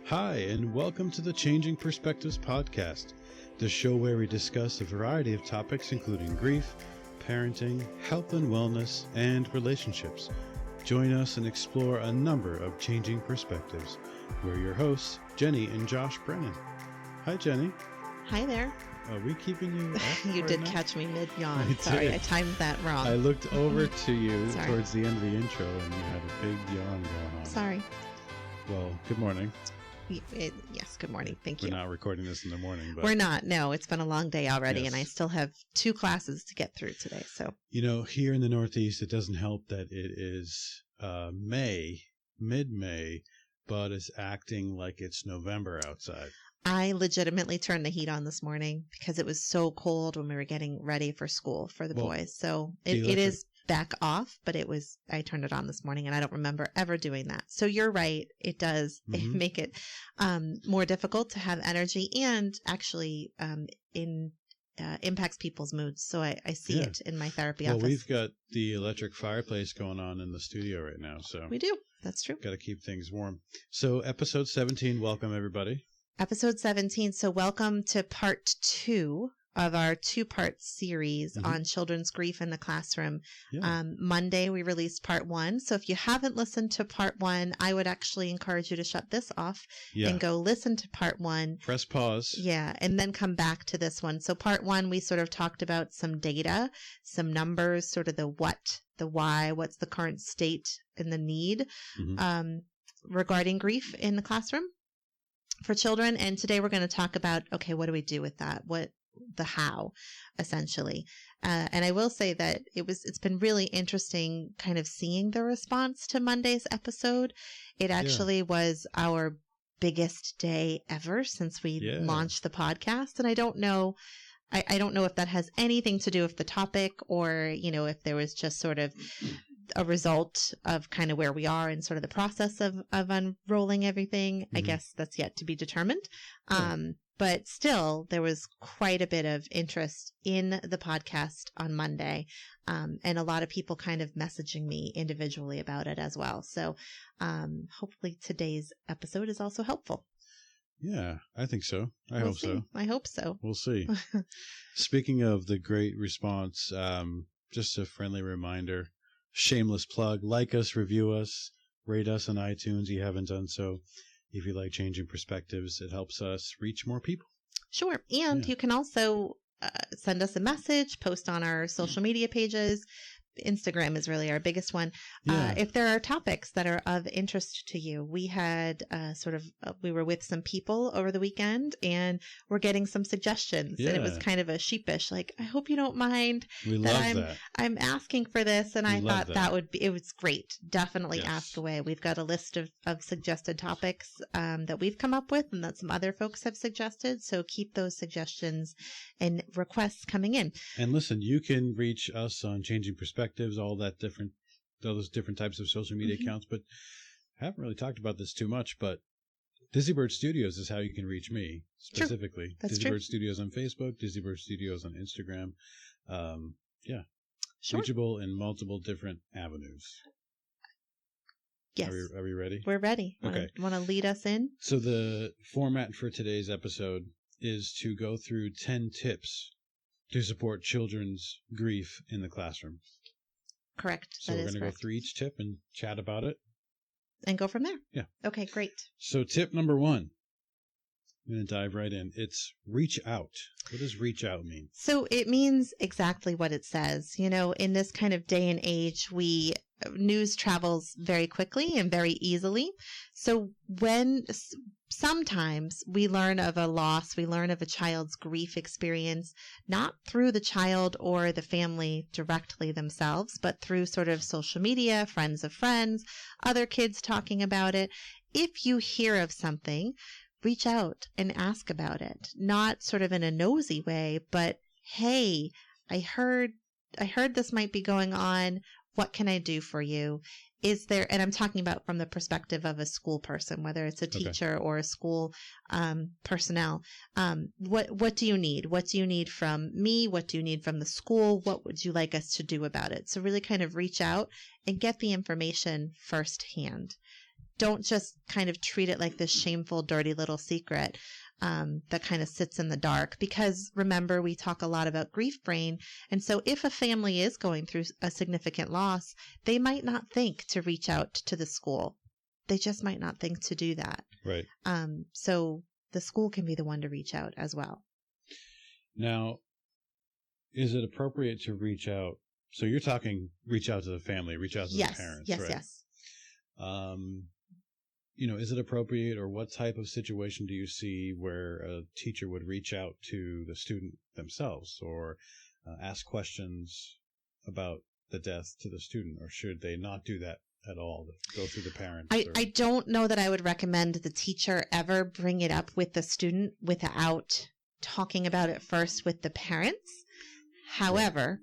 Hi, and welcome to the Changing Perspectives podcast, the show where we discuss a variety of topics including grief, parenting, health and wellness, and relationships. Join us and explore a number of changing perspectives. We're your hosts, Jenni and Josh Brennan. Hi, Jenni. Hi there. Are we keeping you up You right did now? catch me mid-yawn. Sorry, I timed that wrong. I looked over to you Sorry. towards the end of the intro, and you had a big yawn going on. Sorry. Well, good morning. Yes, good morning. Thank We're you. not recording this in the morning, but We're not. No, it's been a long day already, Yes. and I still have 2 classes to get through today. So you know, here in the Northeast, it doesn't help that it is mid-May, but it's acting like it's November outside. I legitimately turned the heat on this morning because it was so cold when we were getting ready for school for the boys. So it is back off, but I turned it on this morning, and I don't remember ever doing that. So you're right. It does make it more difficult to have energy, and actually impacts people's moods. So I see it in my therapy office. Well, we've got the electric fireplace going on in the studio right now, so We do. That's true. got to keep things warm. So episode 17, welcome everybody. Episode 17. So welcome to part 2 of our 2-part series on children's grief in the classroom. Yeah. Monday, we released part 1. So if you haven't listened to part 1, I would actually encourage you to shut this off and go listen to part 1. Press pause. Yeah, and then come back to this one. So part 1, we sort of talked about some data, some numbers, sort of the what, the why, what's the current state and the need regarding grief in the classroom for children. And today we're going to talk about, okay, what do we do with that? The how, essentially. And I will say that it's been really interesting kind of seeing the response to Monday's episode. It actually was our biggest day ever since we launched the podcast. And I don't know if that has anything to do with the topic, or, if there was just sort of a result of kind of where we are in sort of the process of unrolling everything. I guess that's yet to be determined. But still, there was quite a bit of interest in the podcast on Monday, and a lot of people kind of messaging me individually about it as well. So hopefully today's episode is also helpful. Yeah, I think so. I hope so. I hope so. We'll see. Speaking of the great response, just a friendly reminder, shameless plug, like us, review us, rate us on iTunes if you haven't done so. If you like Changing Perspectives, it helps us reach more people. Sure. And you can also send us a message, post on our social media pages. Instagram is really our biggest one. If there are topics that are of interest to you, we had we were with some people over the weekend, and we're getting some suggestions. And it was kind of a sheepish, like, I hope you don't mind I'm asking for this. And I thought it was great. Definitely ask away. We've got a list of suggested topics that we've come up with and that some other folks have suggested. So keep those suggestions and requests coming in. And listen, you can reach us on Changing Perspectives, all those different types of social media accounts, but I haven't really talked about this too much, but Disneybird Studios is how you can reach me specifically. True. That's Disneybird Studios on Facebook, Disneybird Studios on Instagram. Reachable in multiple different avenues. Yes. Are we ready? We're ready. Okay. Want to lead us in? So the format for today's episode is to go through 10 tips to support children's grief in the classroom. Correct. So we're going to go through each tip and chat about it. And go from there. Yeah. Okay, great. So tip number 1, I'm going to dive right in. It's reach out. What does reach out mean? So it means exactly what it says. In this kind of day and age, news travels very quickly and very easily. So when sometimes we learn of a loss, we learn of a child's grief experience, not through the child or the family directly themselves, but through sort of social media, friends of friends, other kids talking about it. If you hear of something, reach out and ask about it, not sort of in a nosy way, but, hey, I heard this might be going on. What can I do for you? Is there, and I'm talking about from the perspective of a school person, whether it's a teacher or a school personnel. What do you need? What do you need from me? What do you need from the school? What would you like us to do about it? So really kind of reach out and get the information firsthand. don't just kind of treat it like this shameful, dirty little secret that kind of sits in the dark. Because remember, we talk a lot about grief brain. And so if a family is going through a significant loss, they might not think to reach out to the school. They just might not think to do that. Right. So the school can be the one to reach out as well. Now, is it appropriate to reach out? So you're talking reach out to the family, reach out to the parents, yes, right? Yes. Is it appropriate, or what type of situation do you see where a teacher would reach out to the student themselves, or ask questions about the death to the student, or should they not do that at all? Go through the parents? I don't know that I would recommend the teacher ever bring it up with the student without talking about it first with the parents. However,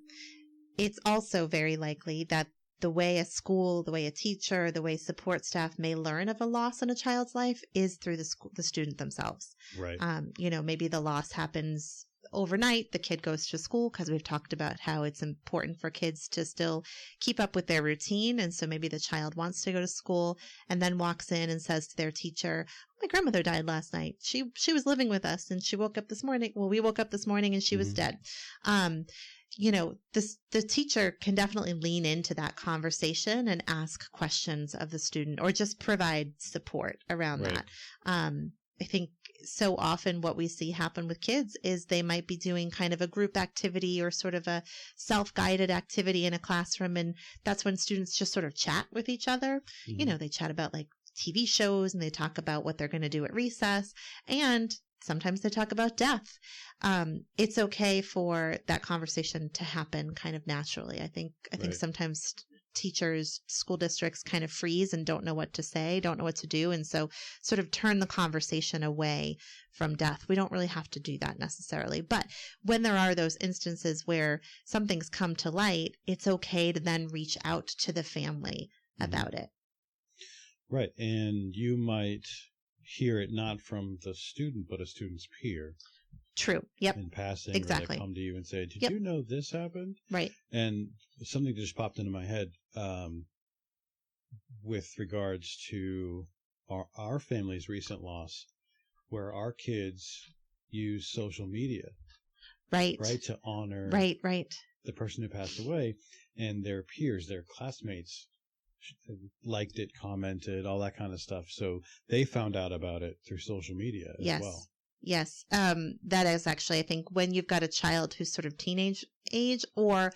it's also very likely that the way a school, the way a teacher, the way support staff may learn of a loss in a child's life is through the student themselves. Right. Maybe the loss happens overnight. The kid goes to school, because we've talked about how it's important for kids to still keep up with their routine. And so maybe the child wants to go to school and then walks in and says to their teacher, "My grandmother died last night. She was living with us, and she woke up this morning. Well, we woke up this morning and she was dead." The teacher can definitely lean into that conversation and ask questions of the student, or just provide support around that. I think so often what we see happen with kids is they might be doing kind of a group activity or sort of a self-guided activity in a classroom. And that's when students just sort of chat with each other. Mm-hmm. They chat about like TV shows, and they talk about what they're going to do at recess. And sometimes they talk about death. It's okay for that conversation to happen kind of naturally. I think sometimes teachers, school districts kind of freeze and don't know what to say, don't know what to do. And so sort of turn the conversation away from death. We don't really have to do that necessarily. But when there are those instances where something's come to light, it's okay to then reach out to the family about it. Right. And you might hear it not from the student, but a student's peer. True. Yep. In passing, exactly. Or they come to you and say, "Did you know this happened?" Right. And something just popped into my head with regards to our family's recent loss, where our kids use social media, right, to honor the person who passed away, and their peers, their classmates, liked it, commented, all that kind of stuff. So they found out about it through social media as well. Yes. That is actually, I think, when you've got a child who's sort of teenage age or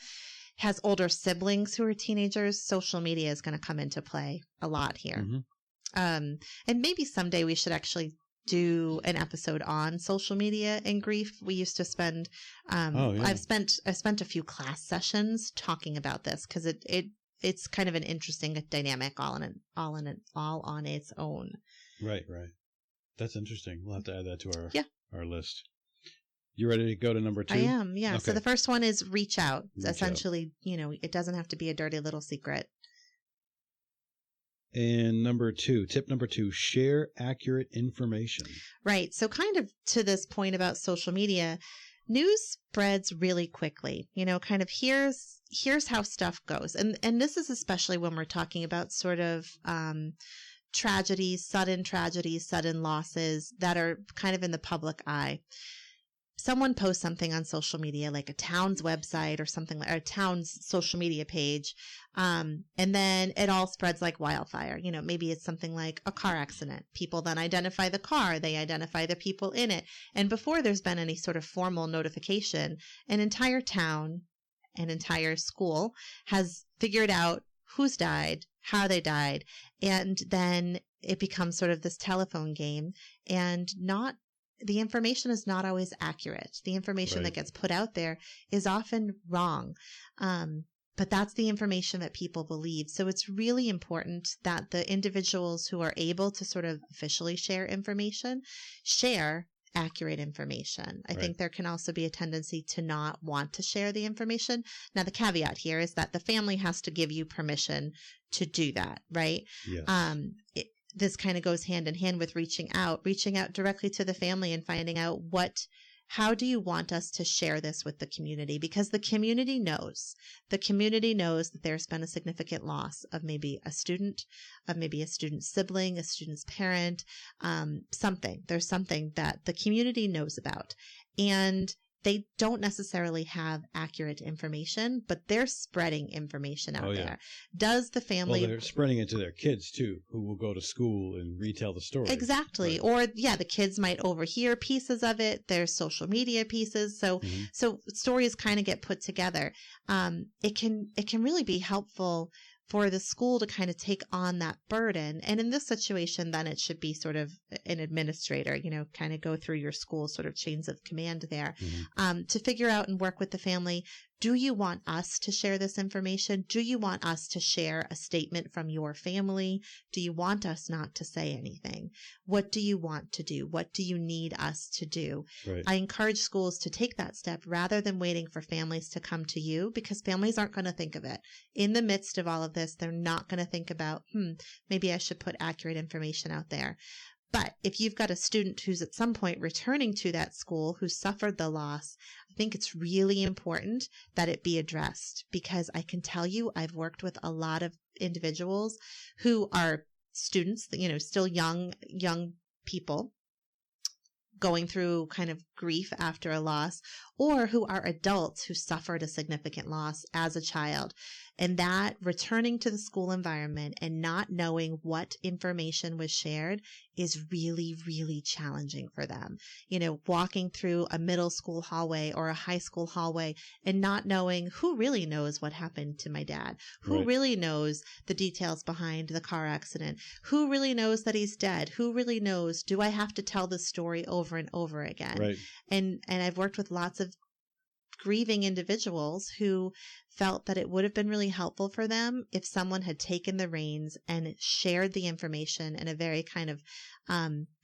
has older siblings who are teenagers, social media is going to come into play a lot here. Mm-hmm. And maybe someday we should actually do an episode on social media and grief. We used to spend, I've spent a few class sessions talking about this, because it's kind of an interesting dynamic all on its own. Right. That's interesting. We'll have to add that to our list. You ready to go to number 2? I am, yeah. Okay. So the first one is reach out. Essentially, it doesn't have to be a dirty little secret. And tip number 2, share accurate information. Right. So kind of to this point about social media, news spreads really quickly. Kind of here's how stuff goes. And this is especially when we're talking about sort of tragedies, sudden losses that are kind of in the public eye. Someone posts something on social media, like a town's website or something, or a town's social media page, and then it all spreads like wildfire. Maybe it's something like a car accident. People then identify the car, they identify the people in it, and before there's been any sort of formal notification, an entire town, an entire school has figured out who's died, how they died, and then it becomes sort of this telephone game, and the information is not always accurate. The information that gets put out there is often wrong. But that's the information that people believe. So it's really important that the individuals who are able to sort of officially share information, share accurate information. I think there can also be a tendency to not want to share the information. Now, the caveat here is that the family has to give you permission to do that, right? Yes. This kind of goes hand in hand with reaching out directly to the family and finding out what how do you want us to share this with the community? Because the community knows. The community knows that there's been a significant loss of maybe a student, of maybe a student's sibling, a student's parent, something. There's something that the community knows about. And they don't necessarily have accurate information, but they're spreading information out there. Does the family... Well, they're spreading it to their kids, too, who will go to school and retell the story. Exactly. Right. Or, the kids might overhear pieces of it. There's social media pieces. So stories kind of get put together. It can really be helpful for the school to kind of take on that burden. And in this situation, then it should be sort of an administrator, kind of go through your school sort of chains of command there, to figure out and work with the family. Do you want us to share this information? Do you want us to share a statement from your family? Do you want us not to say anything? What do you want to do? What do you need us to do? Right. I encourage schools to take that step rather than waiting for families to come to you, because families aren't going to think of it. In the midst of all of this, they're not going to think about, maybe I should put accurate information out there. But if you've got a student who's at some point returning to that school who suffered the loss, I think it's really important that it be addressed, because I can tell you I've worked with a lot of individuals who are students, still young people going through kind of grief after a loss, or who are adults who suffered a significant loss as a child. And that returning to the school environment and not knowing what information was shared is really, really challenging for them. Walking through a middle school hallway or a high school hallway and not knowing who really knows what happened to my dad, who really knows the details behind the car accident, who really knows that he's dead, who really knows, do I have to tell this story over and over again? Right. And I've worked with lots of grieving individuals who felt that it would have been really helpful for them if someone had taken the reins and shared the information in a very kind of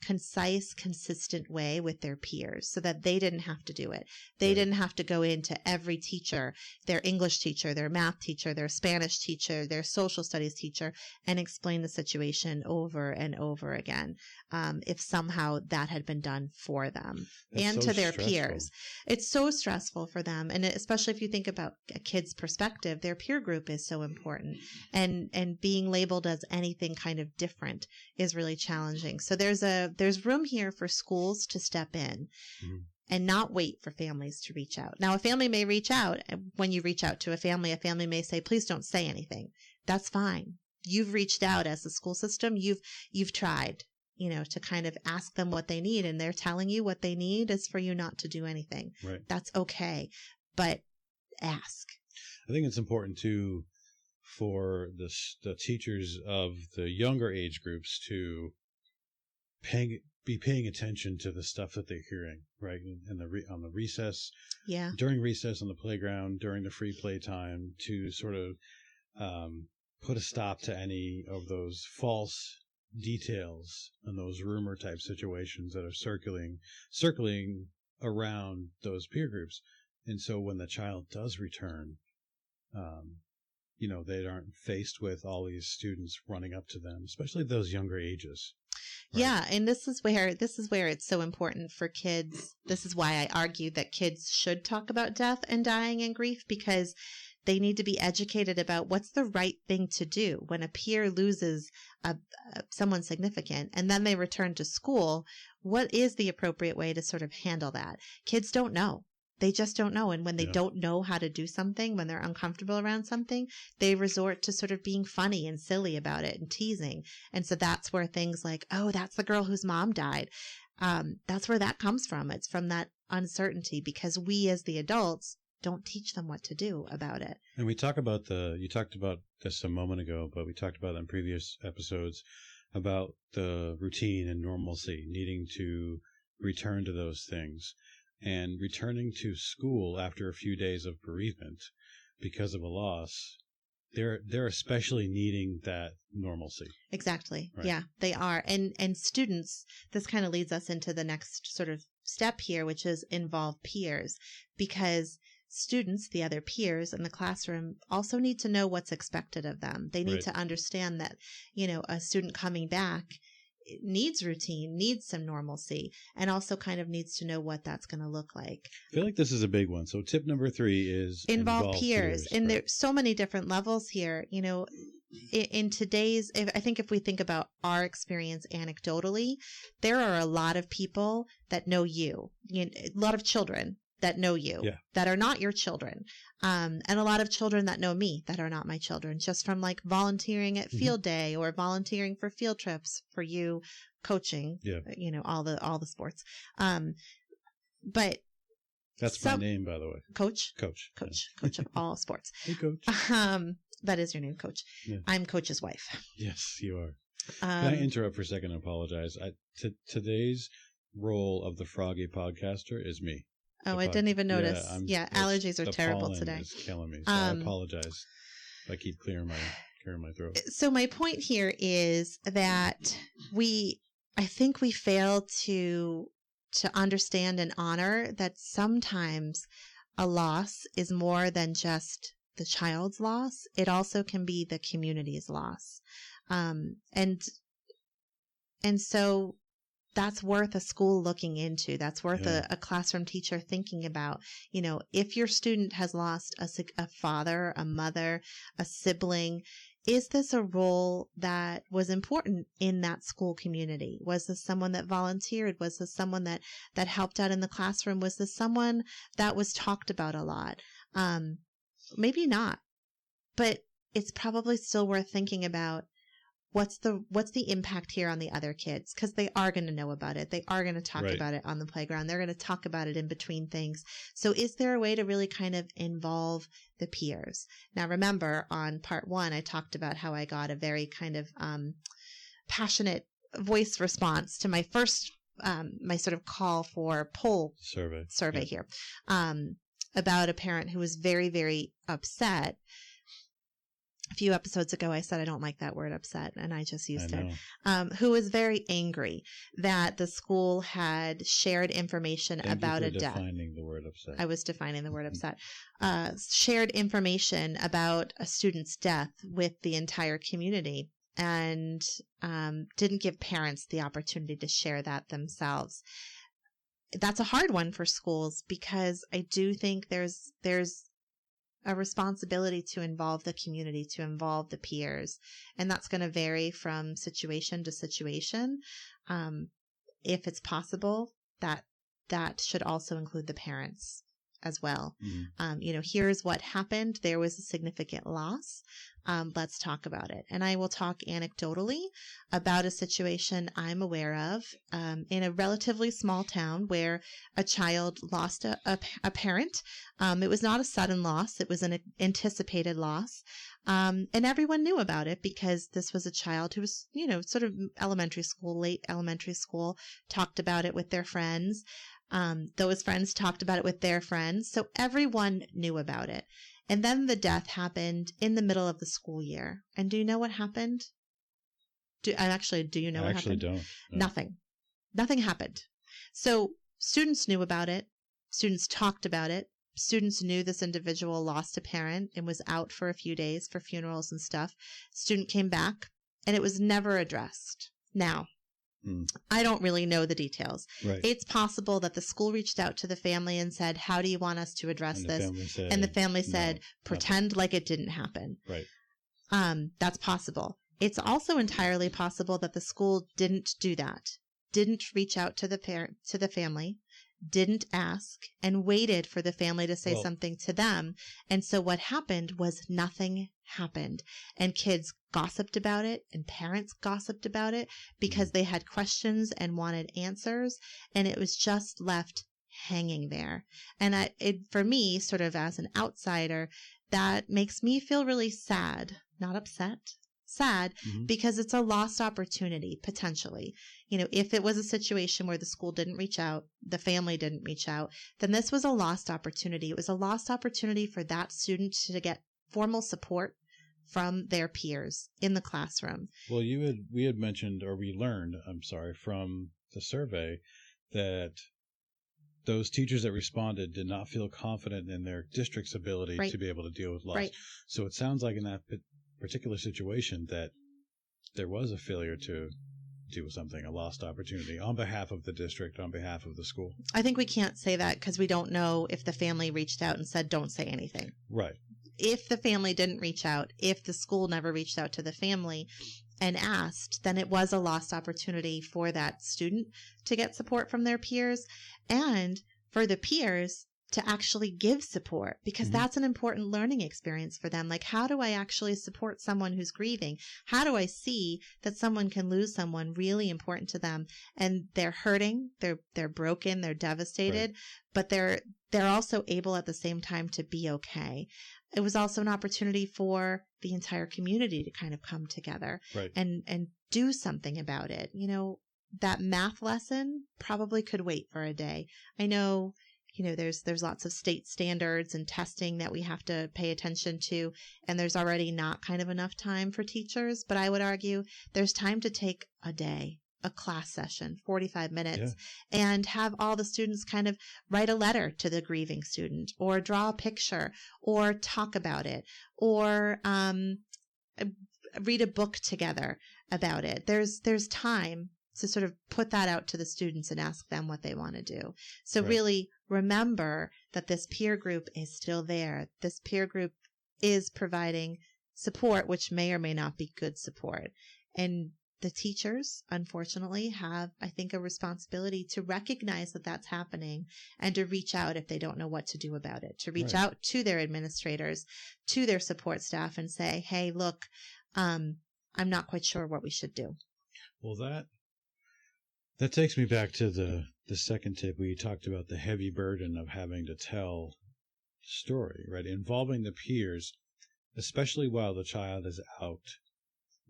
concise, consistent way with their peers, so that they didn't have to do it. They didn't have to go into every teacher, their English teacher, their math teacher, their Spanish teacher, their social studies teacher, and explain the situation over and over again. If somehow that had been done for them and to their peers. It's so stressful for them. And especially if you think about a kid's perspective, their peer group is so important. And being labeled as anything kind of different is really challenging. So there's room here for schools to step in and not wait for families to reach out. Now, a family may reach out. When you reach out to a family may say, please don't say anything. That's fine. You've reached out as a school system. You've tried, to kind of ask them what they need, and they're telling you what they need is for you not to do anything. Right. That's okay. But ask. I think it's important too for the teachers of the younger age groups to be paying attention to the stuff that they're hearing, right? On the recess, during recess on the playground, during the free play time, to sort of put a stop to any of those false details and those rumor type situations that are circling around those peer groups. And so when the child does return, they aren't faced with all these students running up to them, especially those younger ages. Right? Yeah. And this is where it's so important for kids. This is why I argue that kids should talk about death and dying and grief, because they need to be educated about what's the right thing to do when a peer loses someone significant and then they return to school. What is the appropriate way to sort of handle that? Kids don't know. They just don't know. And when they don't know how to do something, when they're uncomfortable around something, they resort to sort of being funny and silly about it and teasing. And so that's where things like, oh, that's the girl whose mom died. That's where that comes from. It's from that uncertainty, because we as the adults don't teach them what to do about it. And you talked about this a moment ago, but we talked about it in previous episodes about the routine and normalcy, needing to return to those things. And returning to school after a few days of bereavement because of a loss, they're especially needing that normalcy. Exactly. Right. Yeah, they are. And students, this kind of leads us into the next sort of step here, which is involve peers, because students, the other peers in the classroom, also need to know what's expected of them. They need to understand that, a student coming back needs routine, needs some normalcy, and also kind of needs to know what that's going to look like. I feel like this is a big one. So tip number 3 is involve peers. And there's so many different levels here. You know, in today's, I think if we think about our experience anecdotally, there are a lot of people that know you, a lot of children that know you, that are not your children. And a lot of children that know me that are not my children, just from like volunteering at field day or volunteering for field trips, for you coaching, all the sports. But that's my name, by the way. Coach of all sports. Hey, Coach. That is your name, Coach. Yeah. I'm Coach's wife. Yes, you are. Can I interrupt for a second and apologize? Today's role of the Froggy podcaster is me. Oh, I didn't even notice. Yeah, allergies are terrible today. It's killing me. So I apologize if I keep clearing my throat. So my point here is that I think we fail to understand and honor that sometimes a loss is more than just the child's loss. It also can be the community's loss. And so that's worth a school looking into. That's worth a classroom teacher thinking about. If your student has lost a father, a mother, a sibling, is this a role that was important in that school community? Was this someone that volunteered? Was this someone that helped out in the classroom? Was this someone that was talked about a lot? Maybe not, but it's probably still worth thinking about. What's the impact here on the other kids? Because they are going to know about it. They are going to talk about it on the playground. They're going to talk about it in between things. So is there a way to really kind of involve the peers? Now, remember on part 1, I talked about how I got a very kind of passionate voice response to my first, my sort of call for poll survey here about a parent who was very, very upset. A few episodes ago, I said I don't like that word upset, and I just used it. Who was very angry that the school had shared information about a death. Defining the word upset. I was defining the word upset. Shared information about a student's death with the entire community, and didn't give parents the opportunity to share that themselves. That's a hard one for schools, because I do think there's a responsibility to involve the community, to involve the peers. And that's going to vary from situation to situation. If it's possible, that should also include the parents as well. Here's what happened. There was a significant loss. Let's talk about it. And I will talk anecdotally about a situation I'm aware of in a relatively small town where a child lost a parent. It was not a sudden loss. It was an anticipated loss. And everyone knew about it because this was a child who was, sort of late elementary school, talked about it with their friends. Those friends talked about it with their friends. So everyone knew about it. And then the death happened in the middle of the school year. And do you know what happened? Do you know what happened? I actually don't. No. Nothing happened. So students knew about it. Students talked about it. Students knew this individual lost a parent and was out for a few days for funerals and stuff. Student came back and it was never addressed. Now, I don't really know the details. Right. It's possible that the school reached out to the family and said, how do you want us to address this? And the family said, pretend like it didn't happen. Right. That's possible. It's also entirely possible that the school didn't do that, didn't reach out to the family, didn't ask, and waited for the family to say something to them. And so what happened was nothing happened. And kids gossiped about it, and parents gossiped about it because they had questions and wanted answers. And it was just left hanging there. And for me, sort of as an outsider, that makes me feel really sad, not upset. Sad, because it's a lost opportunity, potentially. If it was a situation where the school didn't reach out, the family didn't reach out, then this was a lost opportunity. It was a lost opportunity for that student to get formal support from their peers in the classroom. Well, we had mentioned, or we learned, from the survey that those teachers that responded did not feel confident in their district's ability to be able to deal with loss. Right. So it sounds like in that particular situation that there was a failure to do something, a lost opportunity on behalf of the district, on behalf of the school. I think we can't say that because we don't know if the family reached out and said, don't say anything. Right. If the family didn't reach out, if the school never reached out to the family and asked, then it was a lost opportunity for that student to get support from their peers and for the peers to actually give support, because that's an important learning experience for them. Like, how do I actually support someone who's grieving? How do I see that someone can lose someone really important to them and they're hurting, they're broken, they're devastated, right, but they're also able at the same time to be okay. It was also an opportunity for the entire community to kind of come together, right, and do something about it. You know, that math lesson probably could wait for a day. I know, you know, there's lots of state standards and testing that we have to pay attention to, and there's already not kind of enough time for teachers, but I would argue there's time to take a day, a class session, 45 minutes, and have all the students kind of write a letter to the grieving student or draw a picture or talk about it or read a book together about it. There's time to sort of put that out to the students and ask them what they want to do. So really remember that this peer group is still there. This peer group is providing support, which may or may not be good support. And the teachers, unfortunately, have, I think, a responsibility to recognize that that's happening and to reach out if they don't know what to do about it, to reach out to their administrators, to their support staff and say, hey, look, I'm not quite sure what we should do. Well, that takes me back to the second tip where you talked about the heavy burden of having to tell story, right? Involving the peers, especially while the child is out,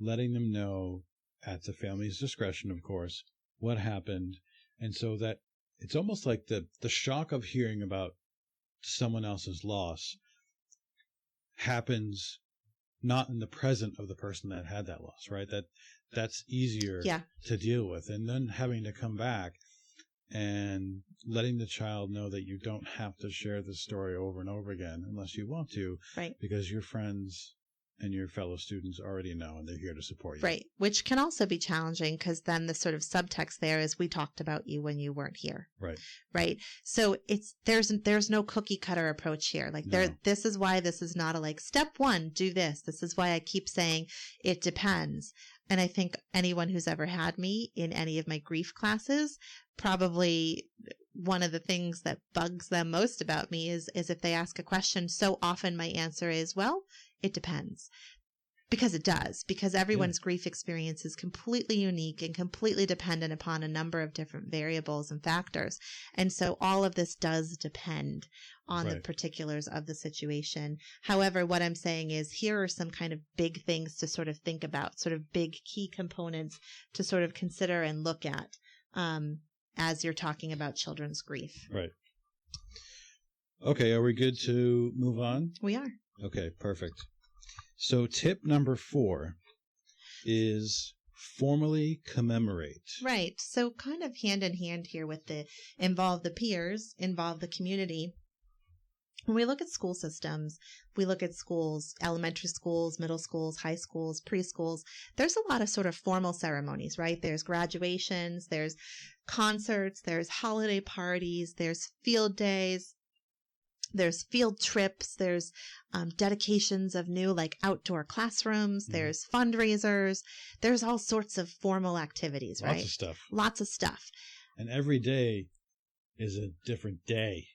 letting them know at the family's discretion, of course, what happened. And so that it's almost like the shock of hearing about someone else's loss happens not in the present of the person that had that loss, right? That's easier to deal with. And then having to come back and letting the child know that you don't have to share the story over and over again unless you want to, right? Because your friends and your fellow students already know and they're here to support you. Right. Which can also be challenging because then the sort of subtext there is we talked about you when you weren't here. Right. Right. So there's no cookie cutter approach here. Like this is why this is not a like step one, do this. This is why I keep saying it depends. And I think anyone who's ever had me in any of my grief classes, probably one of the things that bugs them most about me is if they ask a question, so often my answer is, well, it depends. Because it does. Because everyone's grief experience is completely unique and completely dependent upon a number of different variables and factors. And so all of this does depend on the particulars of the situation. However, what I'm saying is here are some kind of big things to sort of think about, sort of big key components to sort of consider and look at as you're talking about children's grief. Right. Okay, are we good to move on? We are. Okay, perfect. So tip number 4 is formally commemorate. Right. So kind of hand in hand here with the involve the peers, involve the community. When we look at school systems, we look at schools, elementary schools, middle schools, high schools, preschools. There's a lot of sort of formal ceremonies, right? There's graduations, there's concerts, there's holiday parties, there's field days. There's field trips, there's dedications of new like outdoor classrooms, there's fundraisers, there's all sorts of formal activities, right? Lots of stuff. Lots of stuff. And every day is a different day.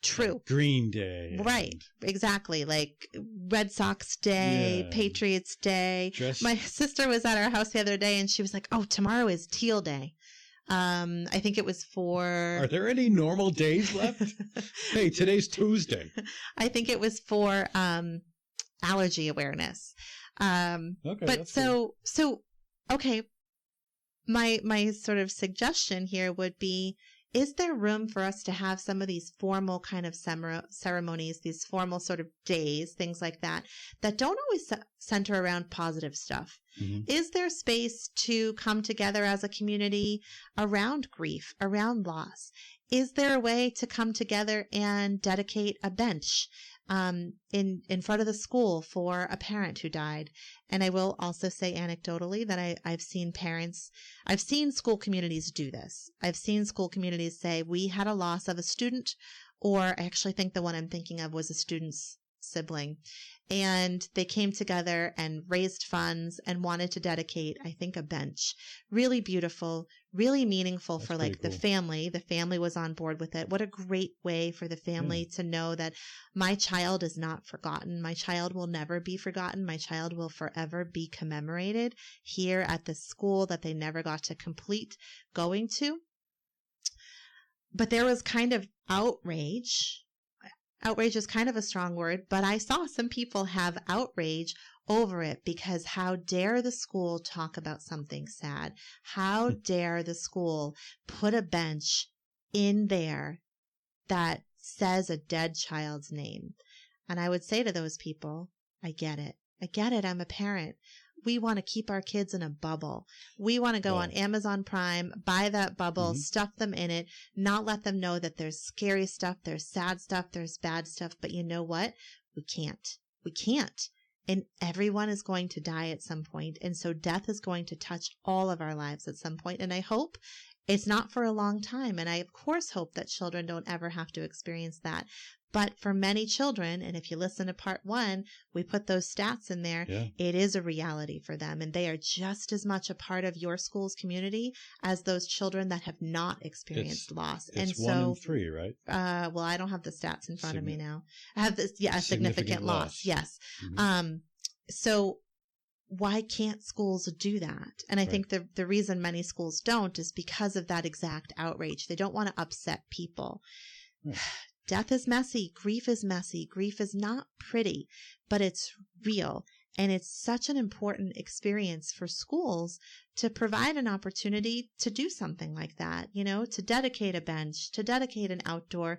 True. Like Green Day. Right, exactly. Like Red Sox Day, Patriots Day. My sister was at our house the other day and she was like, oh, tomorrow is Teal Day. I think it was for... Are there any normal days left? Hey, today's Tuesday. I think it was for allergy awareness. Okay, but so okay. My sort of suggestion here would be, is there room for us to have some of these formal kind of ceremonies, these formal sort of days, things like that don't always center around positive stuff? Mm-hmm. Is there space to come together as a community around grief, around loss? Is there a way to come together and dedicate a bench in front of the school for a parent who died. And I will also say anecdotally that I've seen school communities do this. I've seen school communities say, we had a loss of a student, or I actually think the one I'm thinking of was a student's sibling. And they came together and raised funds and wanted to dedicate, I think, a bench. Really beautiful, really meaningful. That's for like cool. The family. The family was on board with it. What a great way for the family to know that my child is not forgotten. My child will never be forgotten. My child will forever be commemorated here at the school that they never got to complete going to. But there was kind of outrage. Outrage is kind of a strong word, but I saw some people have outrage over it because how dare the school talk about something sad? How dare the school put a bench in there that says a dead child's name? And I would say to those people, I get it. I get it. I'm a parent. We want to keep our kids in a bubble. We want to go on Amazon Prime, buy that bubble, stuff them in it, not let them know that there's scary stuff, there's sad stuff, there's bad stuff. But you know what? We can't. We can't. And everyone is going to die at some point. And so death is going to touch all of our lives at some point. And I hope it's not for a long time. And I, of course, hope that children don't ever have to experience that. But for many children, and if you listen to part 1, we put those stats in there, it is a reality for them. And they are just as much a part of your school's community as those children that have not experienced loss. It's and 1 in 3, right? Well, I don't have the stats in front of me now. I have this, a significant loss. Yes. So why can't schools do that? And I think the reason many schools don't is because of that exact outrage. They don't want to upset people. Death is messy. Grief is messy. Grief is not pretty, but it's real. And it's such an important experience for schools to provide an opportunity to do something like that, to dedicate a bench, to dedicate an outdoor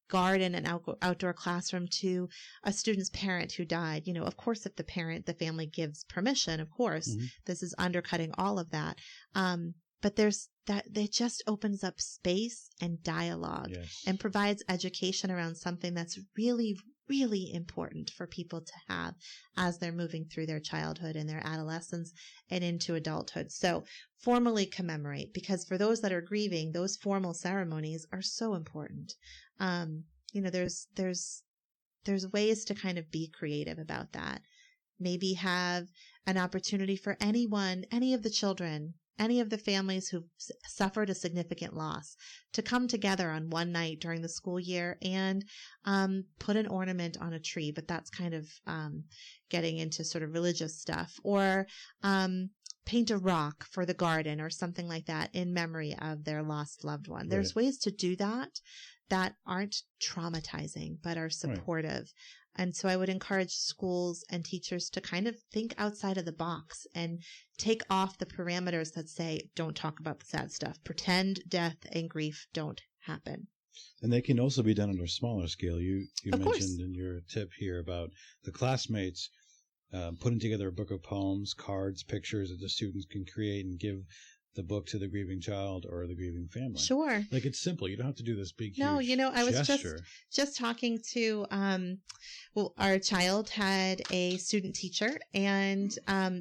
garden and outdoor classroom to a student's parent who died. Of course, if the family gives permission, of course, this is undercutting all of that. But there's that it just opens up space and dialogue and provides education around something that's really, really important for people to have as they're moving through their childhood and their adolescence and into adulthood. So formally commemorate, because for those that are grieving, those formal ceremonies are so important. There's ways to kind of be creative about that. Maybe have an opportunity for any of the children, any of the families who've suffered a significant loss, to come together on one night during the school year and put an ornament on a tree. But that's kind of getting into sort of religious stuff. Or paint a rock for the garden or something like that in memory of their lost loved one. There's ways to do that aren't traumatizing, but are supportive. And so I would encourage schools and teachers to kind of think outside of the box and take off the parameters that say, don't talk about the sad stuff. Pretend death and grief don't happen. And they can also be done on a smaller scale. You mentioned in your tip here about the classmates putting together a book of poems, cards, pictures that the students can create and give the book to the grieving child or the grieving family. Sure. Like, it's simple. You don't have to do this big, huge I was gesture. just talking to, our child had a student teacher, and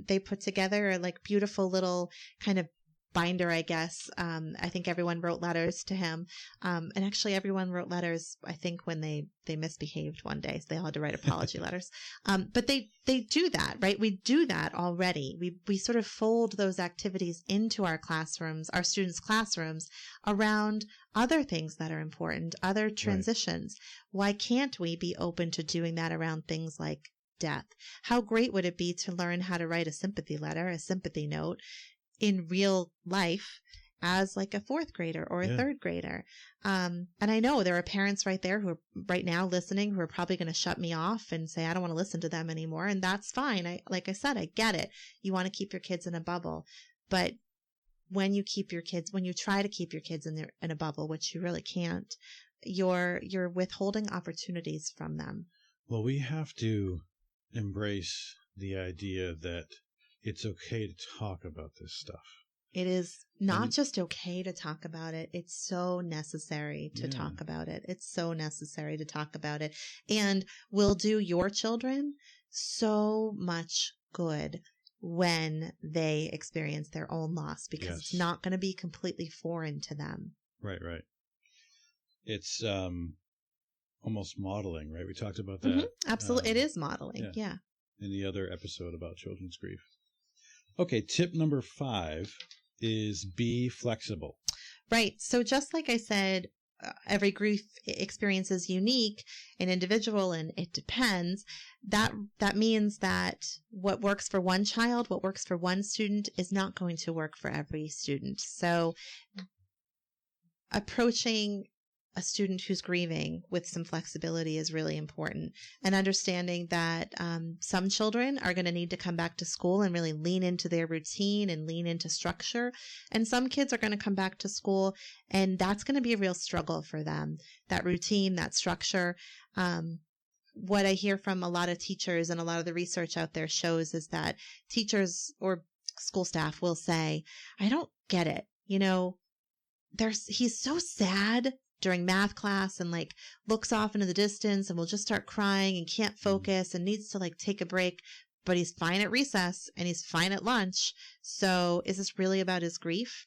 they put together a beautiful little kind of binder, I guess. I think everyone wrote letters to him. And actually everyone wrote letters, I think, when they misbehaved one day. So they all had to write apology letters. But they do that, right? We do that already. We sort of fold those activities into our classrooms, our students' classrooms, around other things that are important, other transitions. Why can't we be open to doing that around things like death? How great would it be to learn how to write a sympathy letter, a sympathy note, in real life as like a 4th grader or a 3rd grader. And I know there are parents right there who are right now listening who are probably going to shut me off and say, I don't want to listen to them anymore. And that's fine. Like I said, I get it. You want to keep your kids in a bubble, but when you try to keep your kids in a bubble, which you really can't, you're withholding opportunities from them. Well, we have to embrace the idea that it's okay to talk about this stuff. It is not just okay to talk about it. It's so necessary to talk about it. It's so necessary to talk about it, and will do your children so much good when they experience their own loss, because it's not going to be completely foreign to them. Right. It's almost modeling, right? We talked about that. Mm-hmm. Absolutely. It is modeling. Yeah. In the other episode about children's grief. Okay. Tip number 5 is be flexible. Right. So just like I said, every grief experience is unique and individual, and it depends. That means that what works for one child, what works for one student is not going to work for every student. So approaching a student who's grieving with some flexibility is really important, and understanding that some children are going to need to come back to school and really lean into their routine and lean into structure. And some kids are going to come back to school and that's going to be a real struggle for them. That routine, that structure. What I hear from a lot of teachers and a lot of the research out there shows is that teachers or school staff will say, I don't get it. He's so sad during math class and like looks off into the distance and will just start crying and can't focus and needs to like take a break, but he's fine at recess and he's fine at lunch. So is this really about his grief?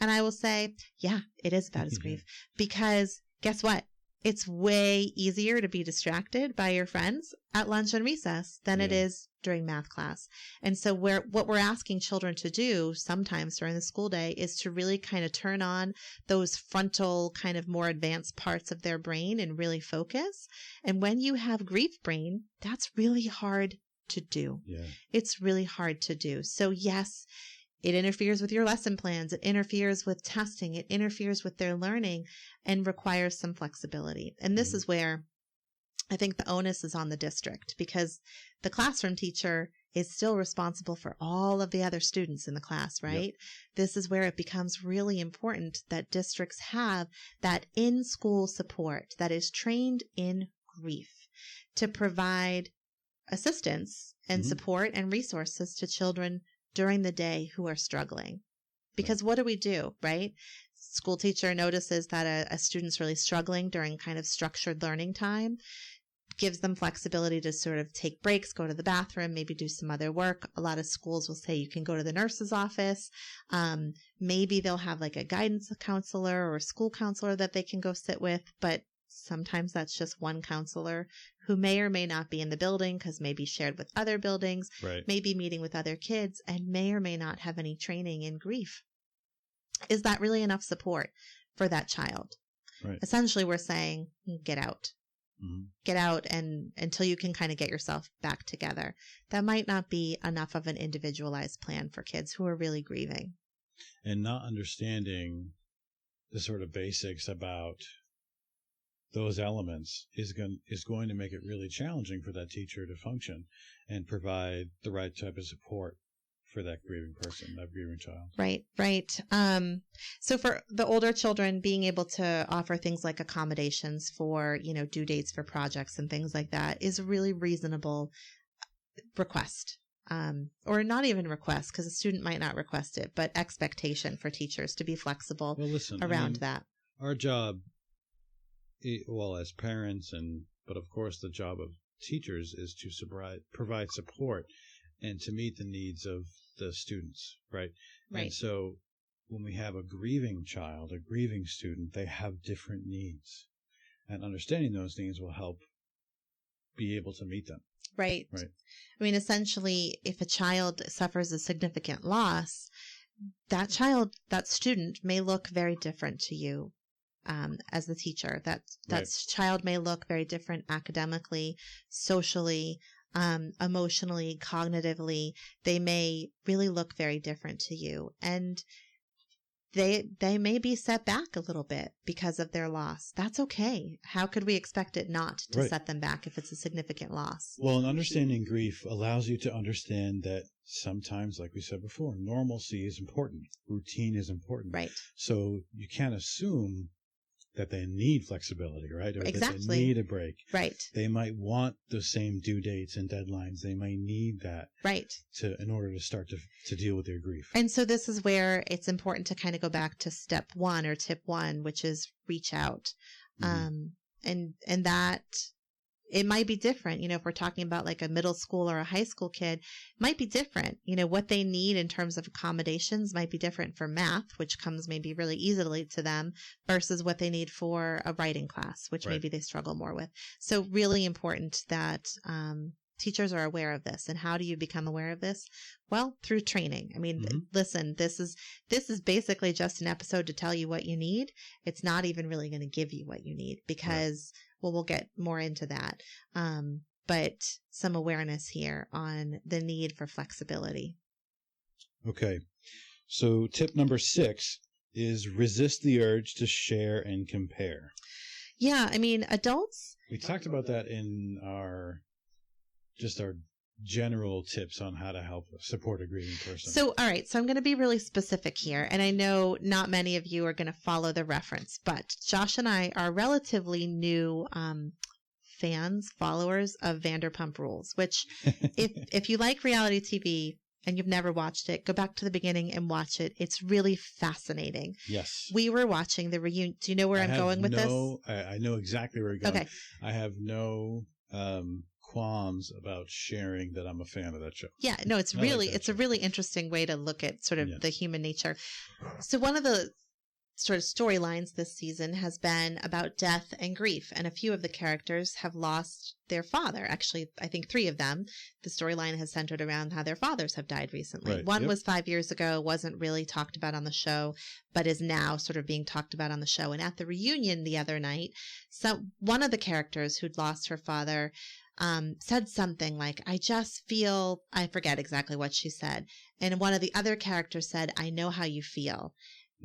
And I will say, yeah, it is about his grief, because guess what? It's way easier to be distracted by your friends at lunch and recess than it is during math class. And so what we're asking children to do sometimes during the school day is to really kind of turn on those frontal kind of more advanced parts of their brain and really focus. And when you have grief brain, that's really hard to do. Yeah. It's really hard to do. So yes, it interferes with your lesson plans. It interferes with testing. It interferes with their learning and requires some flexibility. And this is where I think the onus is on the district, because the classroom teacher is still responsible for all of the other students in the class, right? Yep. This is where it becomes really important that districts have that in-school support that is trained in grief to provide assistance and support and resources to children during the day who are struggling. Because what do, right? School teacher notices that a student's really struggling during kind of structured learning time, gives them flexibility to sort of take breaks, go to the bathroom, maybe do some other work. A lot of schools will say you can go to the nurse's office. Maybe they'll have like a guidance counselor or a school counselor that they can go sit with, but sometimes that's just one counselor who may or may not be in the building because maybe shared with other buildings, maybe meeting with other kids, and may or may not have any training in grief. Is that really enough support for that child? Right. Essentially, we're saying, get out. Get out and until you can kind of get yourself back together. That might not be enough of an individualized plan for kids who are really grieving. And not understanding the sort of basics about those elements is going to make it really challenging for that teacher to function and provide the right type of support for that grieving person, that grieving child. Right. So for the older children, being able to offer things like accommodations for, due dates for projects and things like that is a really reasonable request. Or not even request, because a student might not request it, but expectation for teachers to be flexible around that. Our job, as parents, but of course the job of teachers is to provide support and to meet the needs of the students, right? And so when we have a grieving child, a grieving student, they have different needs. And understanding those needs will help be able to meet them. Right. I mean, essentially, if a child suffers a significant loss, that student may look very different to you as the teacher. That child may look very different academically, socially, emotionally, cognitively. They may really look very different to you, and they may be set back a little bit because of their loss. That's okay. How could we expect it not to set them back if it's a significant loss? Well, and understanding grief allows you to understand that sometimes, like we said before, normalcy is important. Routine is important. Right. So you can't assume that they need flexibility, right? Or Exactly. that they need a break. Right. They might want the same due dates and deadlines. They might need that Right. in order to start to deal with their grief. And so this is where it's important to kind of go back to step one or tip one, which is reach out. And that it might be different, if we're talking about like a middle school or a high school kid, it might be different. What they need in terms of accommodations might be different for math, which comes maybe really easily to them, versus what they need for a writing class, which maybe they struggle more with. So really important that teachers are aware of this. And how do you become aware of this? Well, through training. I mean, listen, this is basically just an episode to tell you what you need. It's not even really going to give you what you need because, well, we'll get more into that. But some awareness here on the need for flexibility. Okay. So tip number 6 is resist the urge to share and compare. Yeah. I mean, adults. We talked about that in our general tips on how to help support a grieving person. So, all right. So I'm going to be really specific here. And I know not many of you are going to follow the reference, but Josh and I are relatively new followers of Vanderpump Rules, which if you like reality TV and you've never watched it, go back to the beginning and watch it. It's really fascinating. Yes. We were watching the reunion. Do you know where I'm going with this? I know exactly where you're going. Okay. I have no qualms about sharing that I'm a fan of that show. Yeah, no, it's a really interesting way to look at sort of the human nature. So one of the sort of storylines this season has been about death and grief, and a few of the characters have lost their father. Actually, I think 3 of them. The storyline has centered around how their fathers have died recently. Right. One was 5 years ago, wasn't really talked about on the show, but is now sort of being talked about on the show. And at the reunion the other night, one of the characters who'd lost her father said something like, I forget exactly what she said. And one of the other characters said, I know how you feel.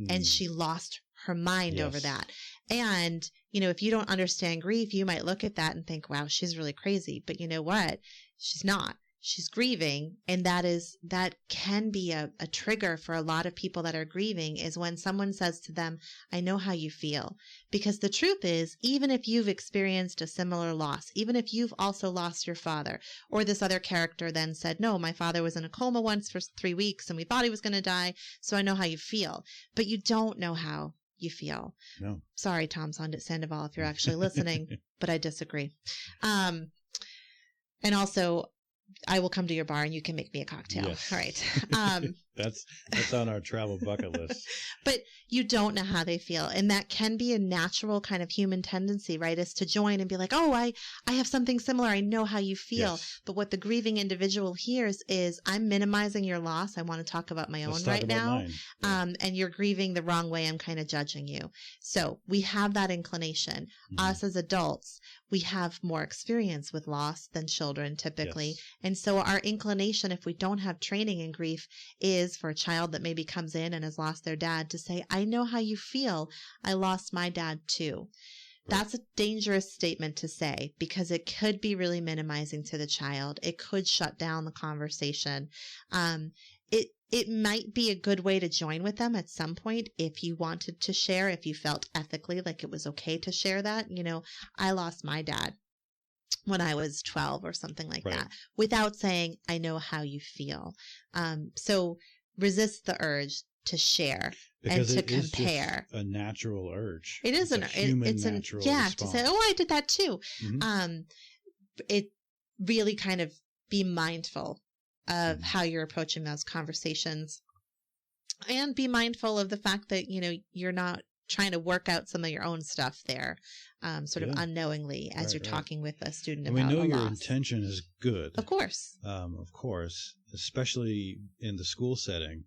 And she lost her mind over that. And, if you don't understand grief, you might look at that and think, wow, she's really crazy. But you know what? She's not. She's grieving. And that can be a trigger for a lot of people that are grieving, is when someone says to them, I know how you feel. Because the truth is, even if you've experienced a similar loss, even if you've also lost your father, or this other character then said, no, my father was in a coma once for 3 weeks and we thought he was going to die. So I know how you feel, but you don't know how you feel. No. Sorry, Tom Sandoval, if you're actually listening, but I disagree. And also, I will come to your bar and you can make me a cocktail. Yes. All right. That's on our travel bucket list. But you don't know how they feel. And that can be a natural kind of human tendency, right? Is to join and be like, oh, I have something similar. I know how you feel. Yes. But what the grieving individual hears is, I'm minimizing your loss. I want to talk about my own right now. And you're grieving the wrong way. I'm kind of judging you. So we have that inclination. Us as adults, we have more experience with loss than children typically. Yes. And so our inclination, if we don't have training in grief, is for a child that maybe comes in and has lost their dad to say, I know how you feel. I lost my dad too. Right. That's a dangerous statement to say, because it could be really minimizing to the child. It could shut down the conversation. It might be a good way to join with them at some point if you wanted to share, if you felt ethically like it was okay to share that. I lost my dad when I was 12 or something like that, without saying, I know how you feel. So resist the urge to share because and to compare. Just a natural urge. It is natural response. To say, oh, I did that too. It really kind of be mindful of how you're approaching those conversations, and be mindful of the fact that, you're not trying to work out some of your own stuff there, sort of unknowingly as you're talking with a student about we know your loss. Intention is good. Of course, especially in the school setting.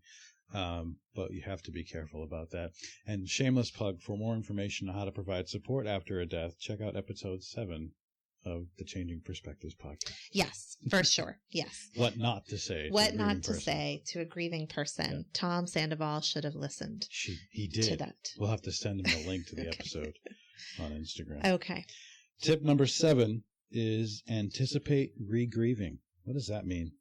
But you have to be careful about that. And shameless plug, for more information on how to provide support after a death, check out episode 7 of the Changing Perspectives podcast. Yes, for sure. Yes. What not to say. What not to say to a grieving person. Yeah. Tom Sandoval should have listened. He did. To that. We'll have to send him a link to the episode on Instagram. Okay. Tip number 7 is anticipate re-grieving. What does that mean?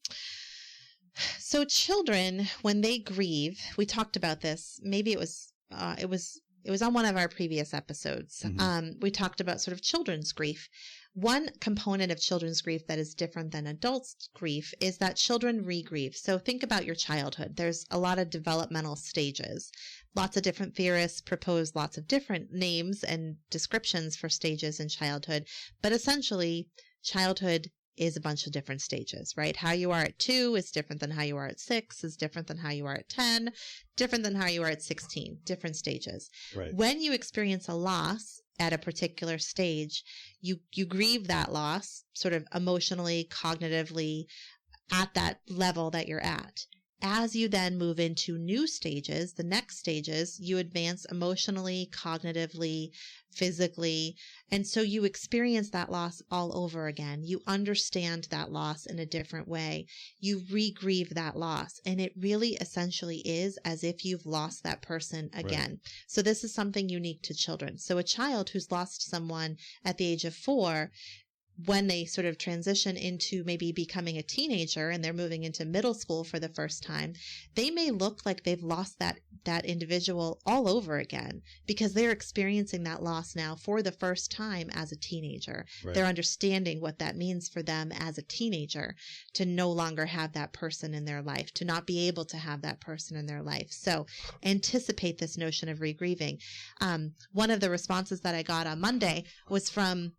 So children, when they grieve, we talked about this. Maybe it was it was on one of our previous episodes. We talked about sort of children's grief. One component of children's grief that is different than adults' grief is that children re-grieve. So think about your childhood. There's a lot of developmental stages. Lots of different theorists propose lots of different names and descriptions for stages in childhood. But essentially, childhood is a bunch of different stages, right? How you are at 2 is different than how you are at 6, is different than how you are at 10, different than how you are at 16, different stages. Right. When you experience a loss at a particular stage, you grieve that loss sort of emotionally, cognitively at that level that you're at. As you then move into new stages, the next stages, you advance emotionally, cognitively, physically. And so you experience that loss all over again. You understand that loss in a different way. You re-grieve that loss. And it really essentially is as if you've lost that person again. Right. So this is something unique to children. So a child who's lost someone at the age of 4, when they sort of transition into maybe becoming a teenager and they're moving into middle school for the first time, they may look like they've lost that individual all over again because they're experiencing that loss now for the first time as a teenager. Right. They're understanding what that means for them as a teenager to no longer have that person in their life, to not be able to have that person in their life. So anticipate this notion of re-grieving. One of the responses that I got on Monday was from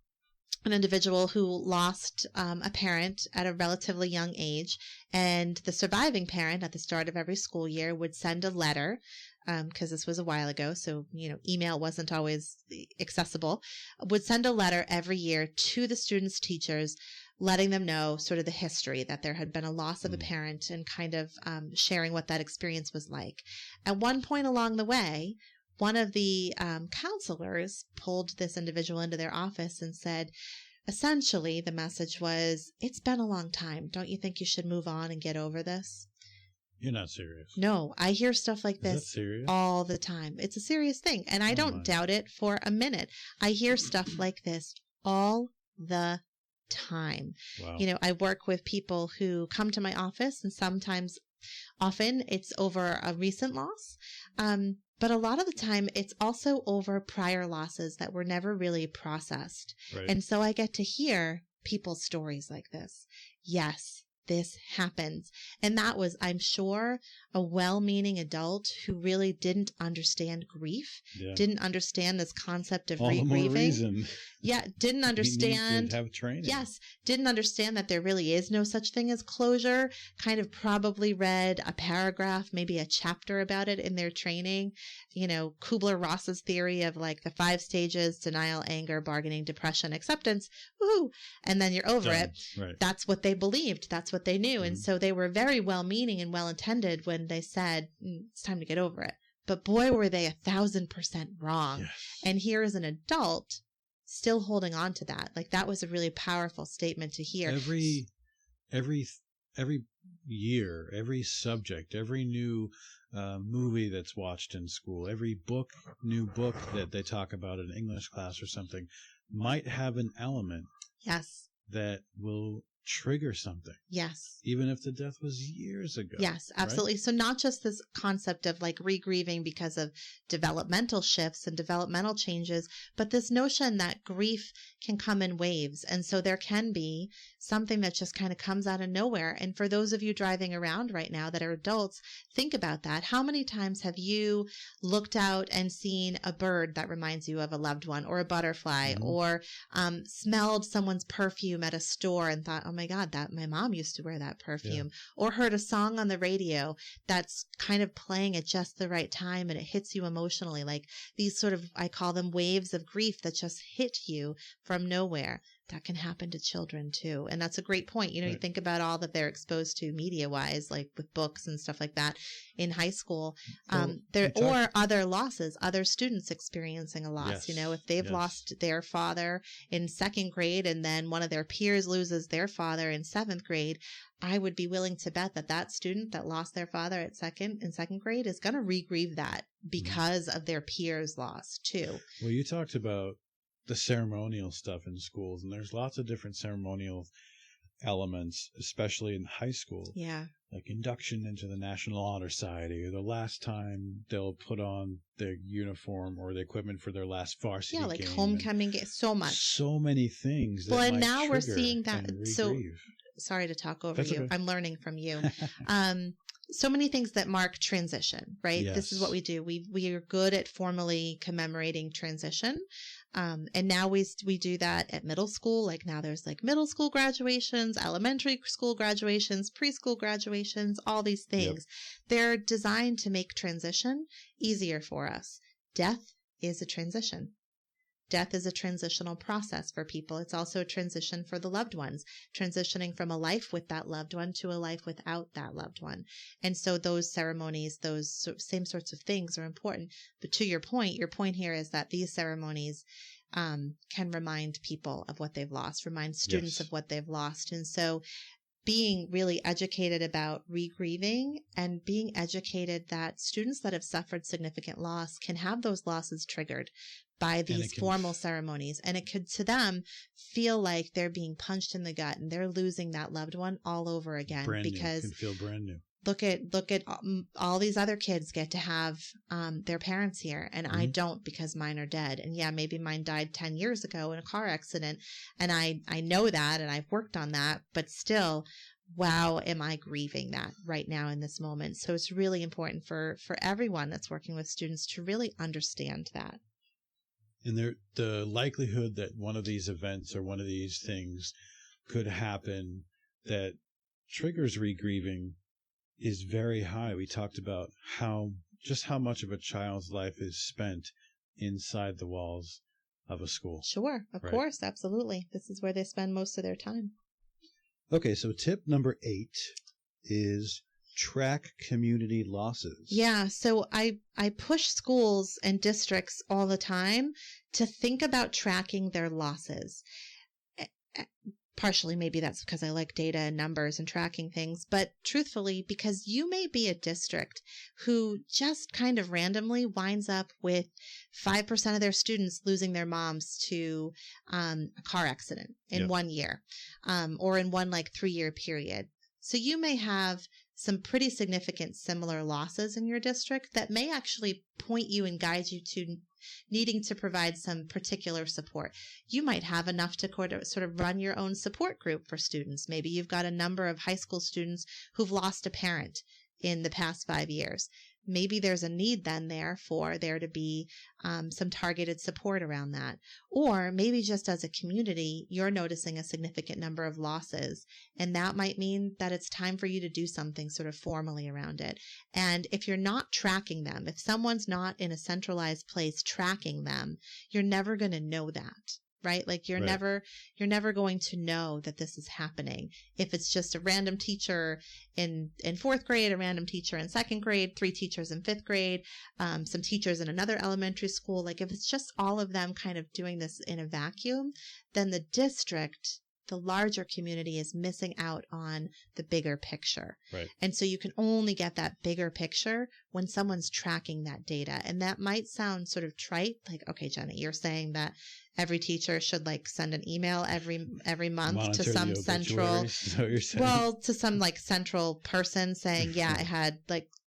an individual who lost a parent at a relatively young age, and the surviving parent at the start of every school year would send a letter, because this was a while ago, so email wasn't always accessible, would send a letter every year to the students' teachers, letting them know sort of the history, that there had been a loss of a parent, and kind of sharing what that experience was like. At one point along the way, one of the counselors pulled this individual into their office and said, essentially, the message was, it's been a long time. Don't you think you should move on and get over this? You're not serious. No, I hear stuff like this all the time. It's a serious thing, and I don't doubt it for a minute. I hear stuff like this all the time. Wow. I work with people who come to my office, and often it's over a recent loss. But a lot of the time, it's also over prior losses that were never really processed. Right. And so I get to hear people's stories like this. Yes, this happens. And that was, I'm sure, a well-meaning adult who really didn't understand grief, didn't understand this concept of re-grieving. All the more reason. Yeah, didn't understand. He needs to have training. Yes, didn't understand that there really is no such thing as closure. Kind of probably read a paragraph, maybe a chapter about it in their training. Kubler-Ross's theory of like the 5 stages: denial, anger, bargaining, depression, acceptance. Woohoo! And then you're over it. Right. That's what they believed. That's what they knew. Mm-hmm. And so they were very well-meaning and well-intended when they said, it's time to get over it. But boy, were they 1,000% wrong. Yes. And here is an adult still holding on to that. Like, that was a really powerful statement to hear. Every year, every subject, every new movie that's watched in school, every new book that they talk about in English class or something might have an element that will trigger something. Yes. Even if the death was years ago. Yes, absolutely. Right? So not just this concept of like re-grieving because of developmental shifts and developmental changes, but this notion that grief can come in waves. And so there can be something that just kind of comes out of nowhere. And for those of you driving around right now that are adults, think about that. How many times have you looked out and seen a bird that reminds you of a loved one, or a butterfly, or smelled someone's perfume at a store and thought, oh my God, that my mom used to wear that perfume, or heard a song on the radio that's kind of playing at just the right time and it hits you emotionally, like these sort of, I call them waves of grief that just hit you from nowhere. That can happen to children too. And that's a great point. You think about all that they're exposed to media wise, like with books and stuff like that in high school, or other losses, other students experiencing a loss. Yes. If they've lost their father in 2nd grade and then one of their peers loses their father in 7th grade, I would be willing to bet that student that lost their father in 2nd grade is going to re-grieve that because of their peers' loss too. Well, you talked about the ceremonial stuff in schools, and there's lots of different ceremonial elements, especially in high school. Yeah. Like induction into the National Honor Society, or the last time they'll put on their uniform or the equipment for their last varsity game. Yeah, like homecoming game, so much. So many things that and might now we're trigger seeing that. and So, regrieve. sorry to talk over That's you. okay. I'm learning from you. So many things that mark transition, right? Yes. This is what we do. We are good at formally commemorating transition. And now we do that at middle school. Like now there's like middle school graduations, elementary school graduations, preschool graduations, all these things. Yep. They're designed to make transition easier for us. Death is a transition. Death is a transitional process for people. It's also a transition for the loved ones, transitioning from a life with that loved one to a life without that loved one. And so those ceremonies, those same sorts of things are important. But to your point here is that these ceremonies can remind people of what they've lost, remind students of what they've lost. And so being really educated about regrieving and being educated that students that have suffered significant loss can have those losses triggered by these formal ceremonies. And it could, to them, feel like they're being punched in the gut and they're losing that loved one all over again. Because it can feel brand new. Look at all these other kids get to have their parents here, and I don't because mine are dead. And yeah, maybe mine died 10 years ago in a car accident, and I know that, and I've worked on that, but still, wow, am I grieving that right now in this moment? So it's really important for everyone that's working with students to really understand that. And the likelihood that one of these events or one of these things could happen that triggers regrieving is very high. We talked about how much of a child's life is spent inside the walls of a school. Sure, of course, absolutely. This is where they spend most of their time. Okay, so tip number 8 is track community losses. Yeah, so I push schools and districts all the time to think about tracking their losses. Partially, maybe that's because I like data and numbers and tracking things, but truthfully, because you may be a district who just kind of randomly winds up with 5% of their students losing their moms to a car accident in 1 year, or in one 3-year period. So you may have some pretty significant similar losses in your district that may actually point you and guide you to needing to provide some particular support. You might have enough to sort of run your own support group for students. Maybe you've got a number of high school students who've lost a parent in the past 5 years. Maybe there's a need then for there to be some targeted support around that. Or maybe just as a community, you're noticing a significant number of losses, and that might mean that it's time for you to do something sort of formally around it. And if you're not tracking them, if someone's not in a centralized place tracking them, you're never going to know that. Right? Like you're never going to know that this is happening. If it's just a random teacher in 4th grade, a random teacher in 2nd grade, 3 teachers in 5th grade, some teachers in another elementary school, like if it's just all of them kind of doing this in a vacuum, then the district, the larger community, is missing out on the bigger picture. Right. And so you can only get that bigger picture when someone's tracking that data. And that might sound sort of trite, like, okay, Jenni, you're saying that every teacher should send an email every month to some central, to some central person saying, yeah, I had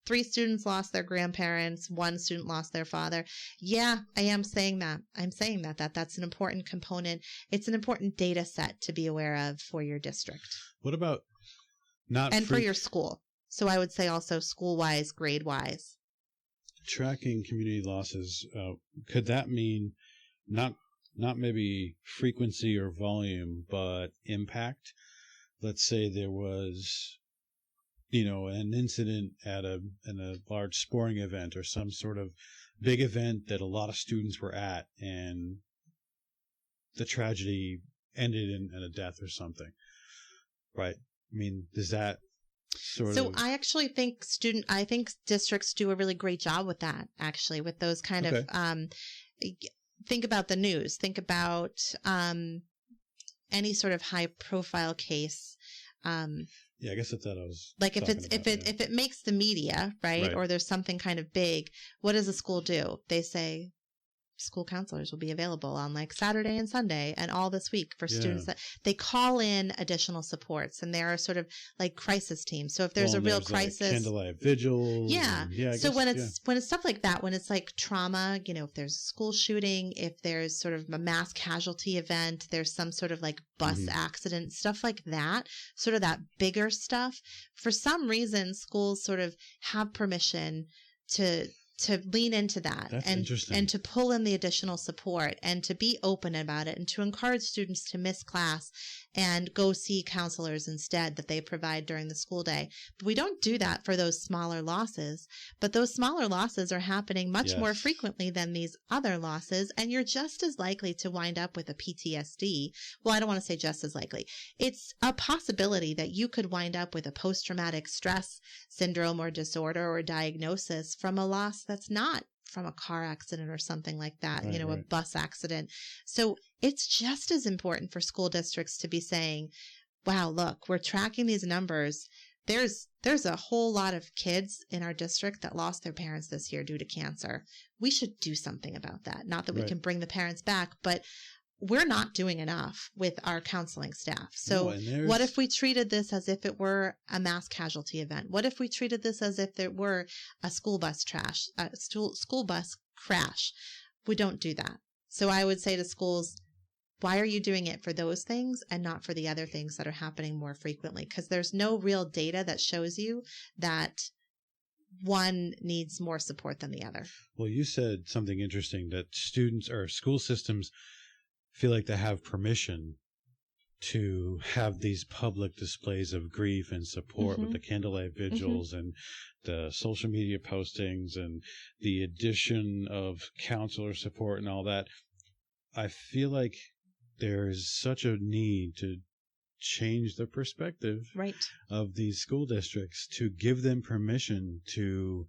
3 students lost their grandparents, 1 student lost their father. Yeah, I am saying that. I'm saying that's an important component. It's an important data set to be aware of for your district. What about for your school? So I would say also school-wise, grade-wise. Tracking community losses, could that mean not maybe frequency or volume, but impact? Let's say there was, an incident in a large sporting event or some sort of big event that a lot of students were at, and the tragedy ended in a death or something. Right. I mean, does that So I actually think districts do a really great job with that, actually, with those kind of, think about the news, think about any sort of high profile case. Yeah, I guess that's what I was if it makes the media, right, or there's something kind of big, what does a school do? They say, school counselors will be available on like Saturday and Sunday and all this week for students that they call in additional supports, and there are sort of like crisis teams. So if there's a real crisis, like candlelight vigils. Yeah. So when it's stuff like that, when it's like trauma, if there's a school shooting, if there's sort of a mass casualty event, there's some sort of like bus accident, stuff like that, sort of that bigger stuff. For some reason, schools sort of have permission to lean into that. That's and interesting. And to pull in the additional support and to be open about it and to encourage students to miss class and go see counselors instead that they provide during the school day. But we don't do that for those smaller losses, but those smaller losses are happening much more frequently than these other losses. And you're just as likely to wind up with a PTSD. Well, I don't want to say just as likely. It's a possibility that you could wind up with a post-traumatic stress syndrome or disorder or diagnosis from a loss that's not from a car accident or something like that, right, a bus accident. So it's just as important for school districts to be saying, wow, look, we're tracking these numbers. There's a whole lot of kids in our district that lost their parents this year due to cancer. We should do something about that. Not that we can bring the parents back, but we're not doing enough with our counseling staff. So what if we treated this as if it were a mass casualty event? What if we treated this as if it were a school bus crash? We don't do that. So I would say to schools, why are you doing it for those things and not for the other things that are happening more frequently? Because there's no real data that shows you that one needs more support than the other. Well, you said something interesting, that students or school systems feel like they have permission to have these public displays of grief and support with the candlelight vigils and the social media postings and the addition of counselor support and all that. I feel like there's such a need to change the perspective of these school districts to give them permission to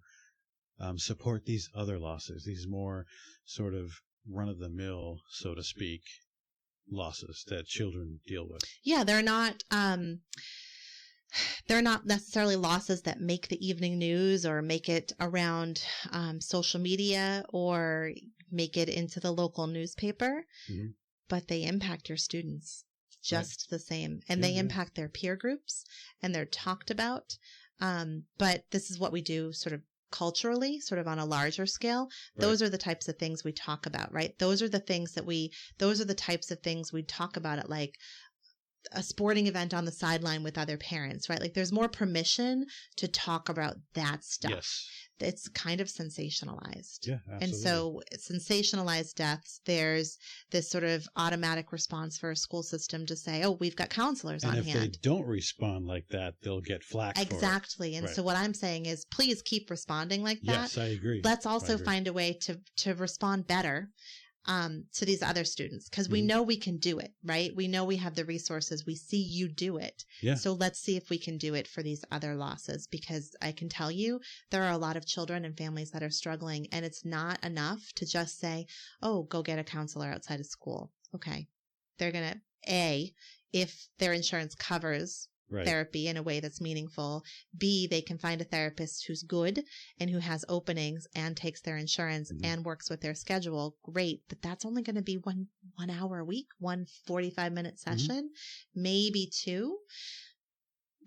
support these other losses, these more sort of run-of-the-mill, so to speak, losses that children deal with. Yeah, they're not necessarily losses that make the evening news or make it around social media or make it into the local newspaper, but they impact your students just the same, and they impact their peer groups, and they're talked about. But this is what we do sort of culturally, sort of on a larger scale. Those are the types of things we talk about, right? Those are the types of things we talk about at like a sporting event on the sideline with other parents, right? Like there's more permission to talk about that stuff. Yes. It's kind of sensationalized. Yeah, absolutely. And so sensationalized deaths, there's this sort of automatic response for a school system to say, oh, we've got counselors on hand. And if they don't respond like that, they'll get flack for it. Exactly. And so what I'm saying is please keep responding like that. Yes, I agree. Let's also find a way to respond better to these other students, because we know we can do it, right? We know we have the resources. We see you do it. Yeah. So let's see if we can do it for these other losses, because I can tell you there are a lot of children and families that are struggling, and it's not enough to just say, oh, go get a counselor outside of school. Okay. They're going to, if their insurance covers therapy in a way that's meaningful, B, they can find a therapist who's good and who has openings and takes their insurance and works with their schedule. Great. But that's only going to be one hour a week, 1 45-minute session, maybe 2.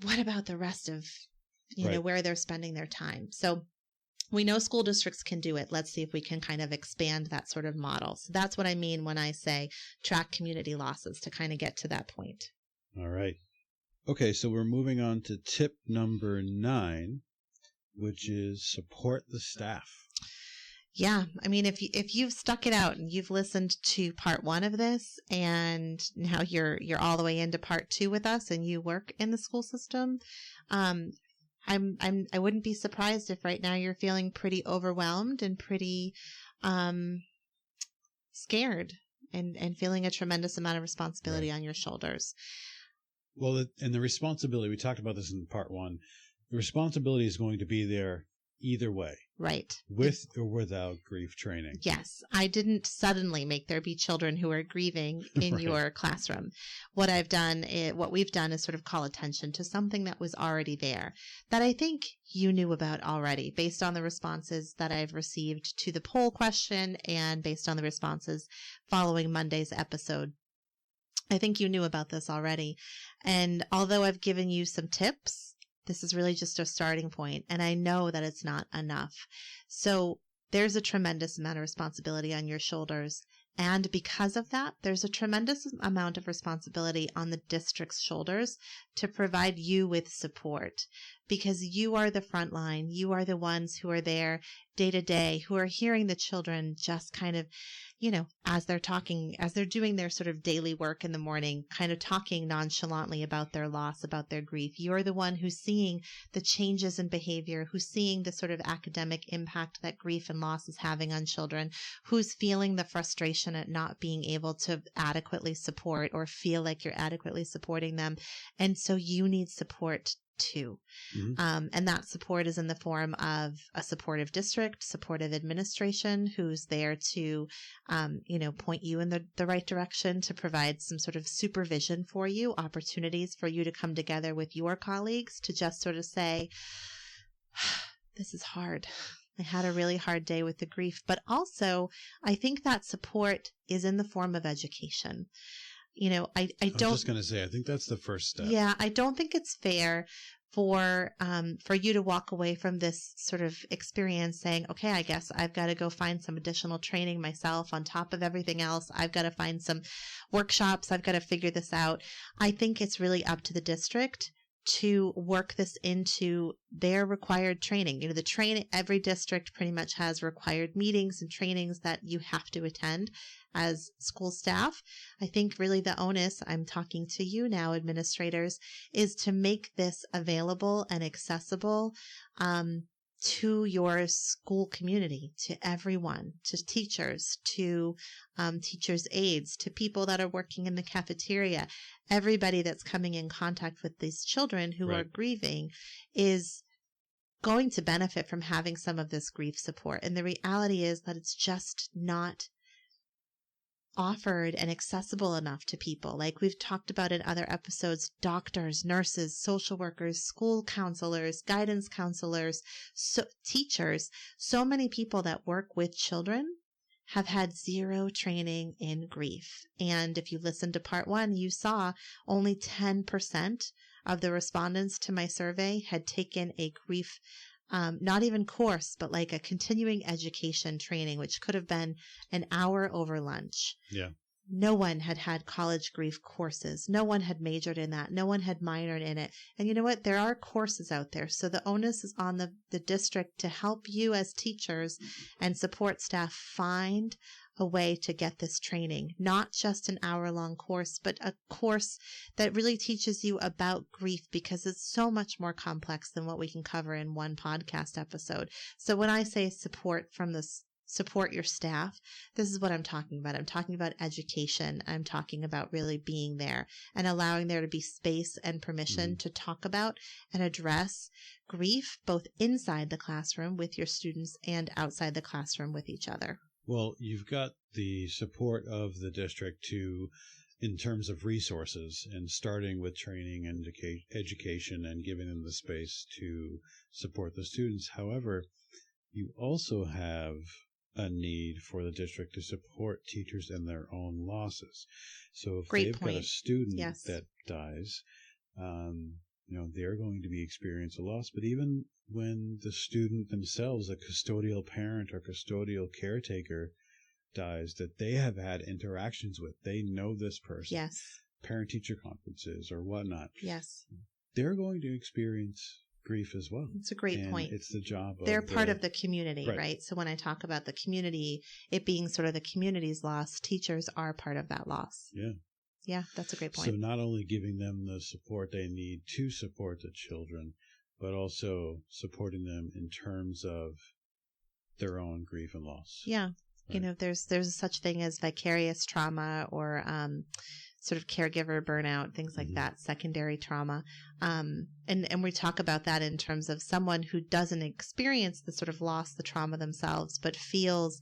What about the rest of, where they're spending their time? So we know school districts can do it. Let's see if we can kind of expand that sort of model. So that's what I mean when I say track community losses, to kind of get to that point. All right. Okay, so we're moving on to tip number 9, which is support the staff. Yeah, I mean, if you've stuck it out and you've listened to part 1 of this, and now you're all the way into part 2 with us, and you work in the school system, I wouldn't be surprised if right now you're feeling pretty overwhelmed and pretty scared and feeling a tremendous amount of responsibility on your shoulders. Well, and the responsibility, we talked about this in part 1, the responsibility is going to be there either way. Right. With or without grief training. Yes. I didn't suddenly make there be children who are grieving in Right. your classroom. What we've done is sort of call attention to something that was already there that I think you knew about already based on the responses that I've received to the poll question and based on the responses following Monday's episode. I think you knew about this already. And although I've given you some tips, this is really just a starting point, and I know that it's not enough. So there's a tremendous amount of responsibility on your shoulders. And because of that, there's a tremendous amount of responsibility on the district's shoulders to provide you with support, because you are the front line. You are the ones who are there day to day, who are hearing the children just kind of, as they're talking, as they're doing their sort of daily work in the morning, kind of talking nonchalantly about their loss, about their grief. You're the one who's seeing the changes in behavior, who's seeing the sort of academic impact that grief and loss is having on children, who's feeling the frustration at not being able to adequately support or feel like you're adequately supporting them. And so you need support too. Mm-hmm. And that support is in the form of a supportive district, supportive administration who's there to, point you in the right direction, to provide some sort of supervision for you, opportunities for you to come together with your colleagues to just sort of say, this is hard. I had a really hard day with the grief. But also, I think that support is in the form of education. I don't. I was just going to say, I think that's the first step. Yeah, I don't think it's fair for you to walk away from this sort of experience saying, okay, I guess I've got to go find some additional training myself on top of everything else. I've got to find some workshops. I've got to figure this out. I think it's really up to the district to work this into their required training. Every district pretty much has required meetings and trainings that you have to attend as school staff. I think really the onus, I'm talking to you now, administrators, is to make this available and accessible to your school community, to everyone, to teachers, to teachers' aides, to people that are working in the cafeteria. Everybody that's coming in contact with these children who are grieving is going to benefit from having some of this grief support. And the reality is that it's just not offered and accessible enough to people. Like we've talked about in other episodes, doctors, nurses, social workers, school counselors, guidance counselors, teachers, so many people that work with children have had zero training in grief. And if you listened to part 1, you saw only 10% of the respondents to my survey had taken a grief not even course, but like a continuing education training, which could have been an hour over lunch. Yeah. No one had had college grief courses. No one had majored in that. No one had minored in it. And you know what? There are courses out there. So the onus is on the district to help you as teachers and support staff find a way to get this training, not just an hour-long course, but a course that really teaches you about grief, because it's so much more complex than what we can cover in one podcast episode. So when I say support your staff, this is what I'm talking about. I'm talking about education. I'm talking about really being there and allowing there to be space and permission to talk about and address grief, both inside the classroom with your students and outside the classroom with each other. Well, you've got the support of the district in terms of resources, and starting with training and education and giving them the space to support the students. However, you also have a need for the district to support teachers in their own losses. So if they've got a student that dies, they're going to be experiencing a loss. But even when the student themselves, a custodial parent or custodial caretaker, dies, that they have had interactions with, they know this person. Yes. Parent-teacher conferences or whatnot. Yes. They're going to experience grief as well. It's a great point. It's the job of they're part of the community, right? So when I talk about the community, it being sort of the community's loss, teachers are part of that loss. Yeah. Yeah, that's a great point. So not only giving them the support they need to support the children, but also supporting them in terms of their own grief and loss. Yeah. Right. There's such thing as vicarious trauma or sort of caregiver burnout, things like that, secondary trauma. And we talk about that in terms of someone who doesn't experience the sort of loss, the trauma themselves, but feels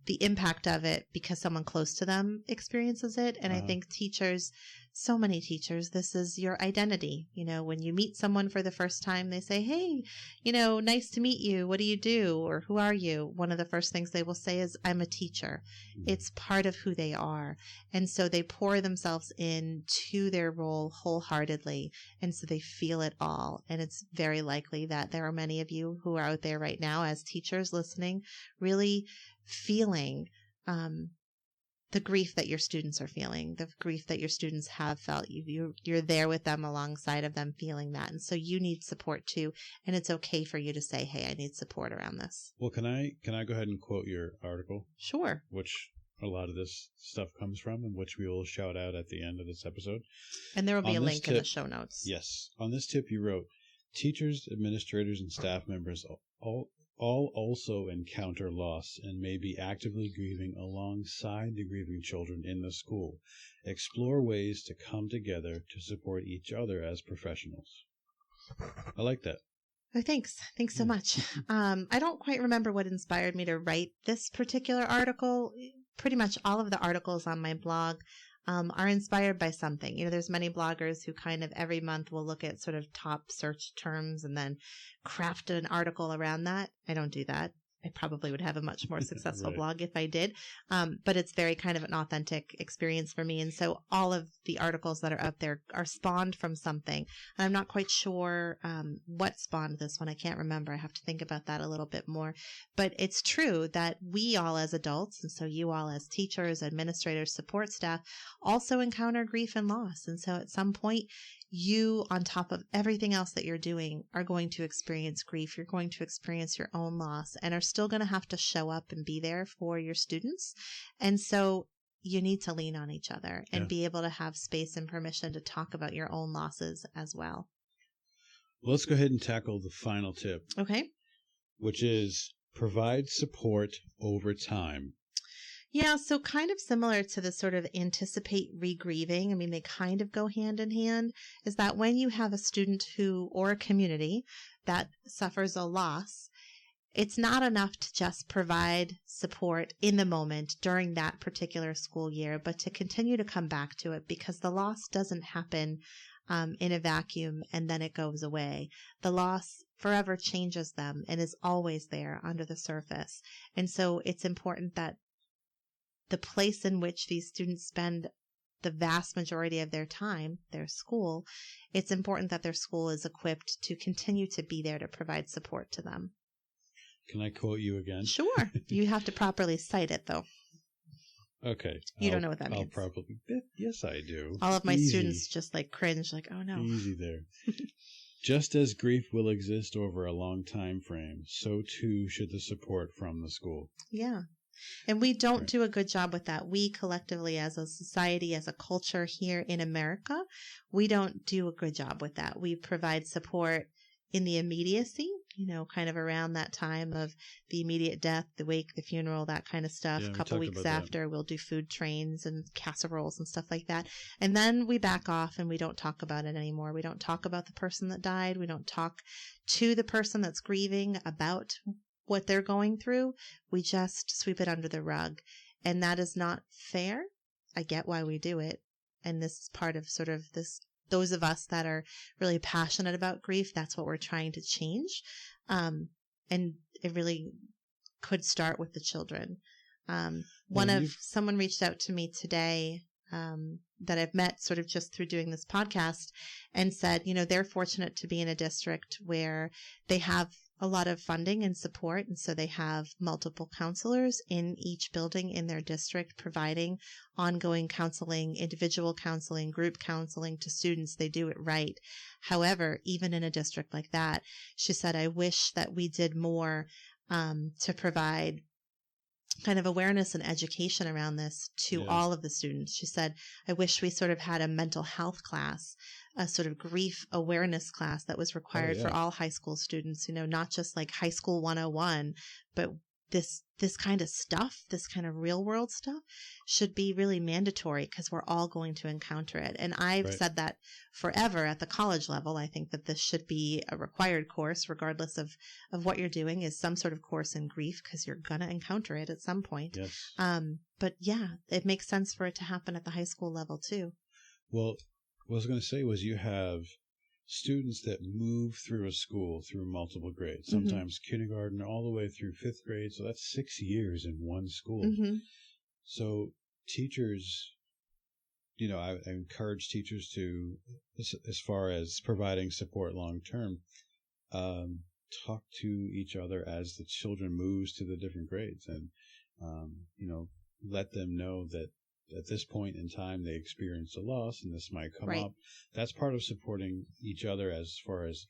the impact of it because someone close to them experiences it. And I think teachers, so many teachers, this is your identity. You know, when you meet someone for the first time, they say, hey, you know, nice to meet you. What do you do? Or who are you? One of the first things they will say is, I'm a teacher. It's part of who they are. And so they pour themselves into their role wholeheartedly. And so they feel it all. And it's very likely that there are many of you who are out there right now as teachers listening, really feeling the grief that your students are feeling, the grief that your students have felt. You're there with them, alongside of them, feeling that. And so you need support too. And it's okay for you to say, hey, I need support around this. Well, can I go ahead and quote your article? Sure. Which a lot of this stuff comes from, and which we will shout out at the end of this episode. And there will be a link in the show notes. Yes. On this tip, you wrote, teachers, administrators, and staff members all also encounter loss and may be actively grieving alongside the grieving children in the school. Explore ways to come together to support each other as professionals. I like that. Oh, thanks. Thanks so much. I don't quite remember what inspired me to write this particular article. Pretty much all of the articles on my blog are inspired by something. You know, there's many bloggers who kind of every month will look at sort of top search terms and then craft an article around that. I don't do that. I probably would have a much more successful blog if I did. But it's very kind of an authentic experience for me. And so all of the articles that are up there are spawned from something. And I'm not quite sure what spawned this one. I can't remember. I have to think about that a little bit more. But it's true that we all as adults, and so you all as teachers, administrators, support staff, also encounter grief and loss. And so at some point, you, on top of everything else that you're doing, are going to experience grief. You're going to experience your own loss and are still going to have to show up and be there for your students. And so you need to lean on each other and be able to have space and permission to talk about your own losses as well. Let's go ahead and tackle the final tip. Okay. Which is provide support over time. Yeah, so kind of similar to the sort of anticipate re-grieving, I mean, they kind of go hand in hand, is that when you have a student who, or a community that suffers a loss, it's not enough to just provide support in the moment during that particular school year, but to continue to come back to it, because the loss doesn't happen in a vacuum and then it goes away. The loss forever changes them and is always there under the surface. And so it's important that the place in which these students spend the vast majority of their time, their school, it's important that their school is equipped to continue to be there to provide support to them. Can I quote you again? Sure. You have to properly cite it, though. Okay. You don't know what that means. I'll probably. Yes, I do. All of my students just like cringe, like, oh no. Easy there. Just as grief will exist over a long time frame, so too should the support from the school. Yeah. And we don't do a good job with that. We collectively, as a society, as a culture here in America, we don't do a good job with that. We provide support in the immediacy, you know, kind of around that time of the immediate death, the wake, the funeral, that kind of stuff. A couple weeks after, we'll do food trains and casseroles and stuff like that. And then we back off and we don't talk about it anymore. We don't talk about the person that died. We don't talk to the person that's grieving about what they're going through. We just sweep it under the rug. And that is not fair. I get why we do it. And this is part of sort of this, those of us that are really passionate about grief, that's what we're trying to change. And it really could start with the children. Someone reached out to me today, that I've met sort of just through doing this podcast, and said, you know, they're fortunate to be in a district where they have a lot of funding and support. And so they have multiple counselors in each building in their district providing ongoing counseling, individual counseling, group counseling to students. They do it right. However, even in a district like that, she said, I wish that we did more to provide kind of awareness and education around this to all of the students. She said, I wish we sort of had a mental health class, a sort of grief awareness class that was required for all high school students, you know, not just like high school 101, but this kind of stuff, this kind of real world stuff should be really mandatory because we're all going to encounter it. And I've said that forever at the college level. I think that this should be a required course, regardless of what you're doing, is some sort of course in grief because you're going to encounter it at some point. Yes. But yeah, it makes sense for it to happen at the high school level too. Well, what I was going to say was you have students that move through a school through multiple grades, sometimes kindergarten all the way through 5th grade. So that's 6 years in one school. So teachers, I encourage teachers to, as far as providing support long term, talk to each other as the children moves to the different grades, and let them know that at this point in time they experience a loss and this might come up. That's part of supporting each other as far as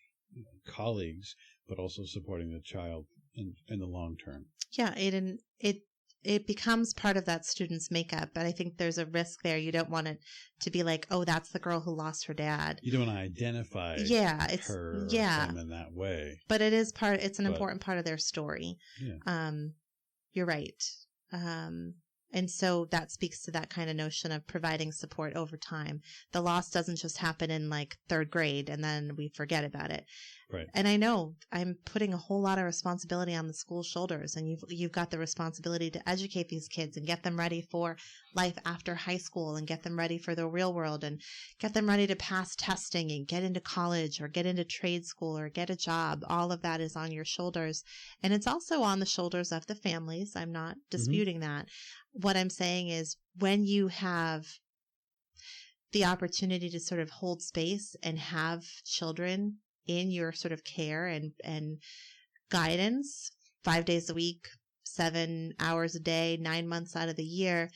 colleagues, but also supporting the child in the long term. Yeah, it becomes part of that student's makeup, but I think there's a risk there. You don't want it to be like, oh, that's the girl who lost her dad. You don't want to identify her or them in that way. But it's an important part of their story. Yeah. You're right. And so that speaks to that kind of notion of providing support over time. The loss doesn't just happen in like 3rd grade and then we forget about it. Right. And I know I'm putting a whole lot of responsibility on the school's shoulders, and you've got the responsibility to educate these kids and get them ready for life after high school and get them ready for the real world and get them ready to pass testing and get into college or get into trade school or get a job. All of that is on your shoulders. And it's also on the shoulders of the families. I'm not disputing that. What I'm saying is when you have the opportunity to sort of hold space and have children in your sort of care and guidance 5 days a week, 7 hours a day, 9 months out of the year,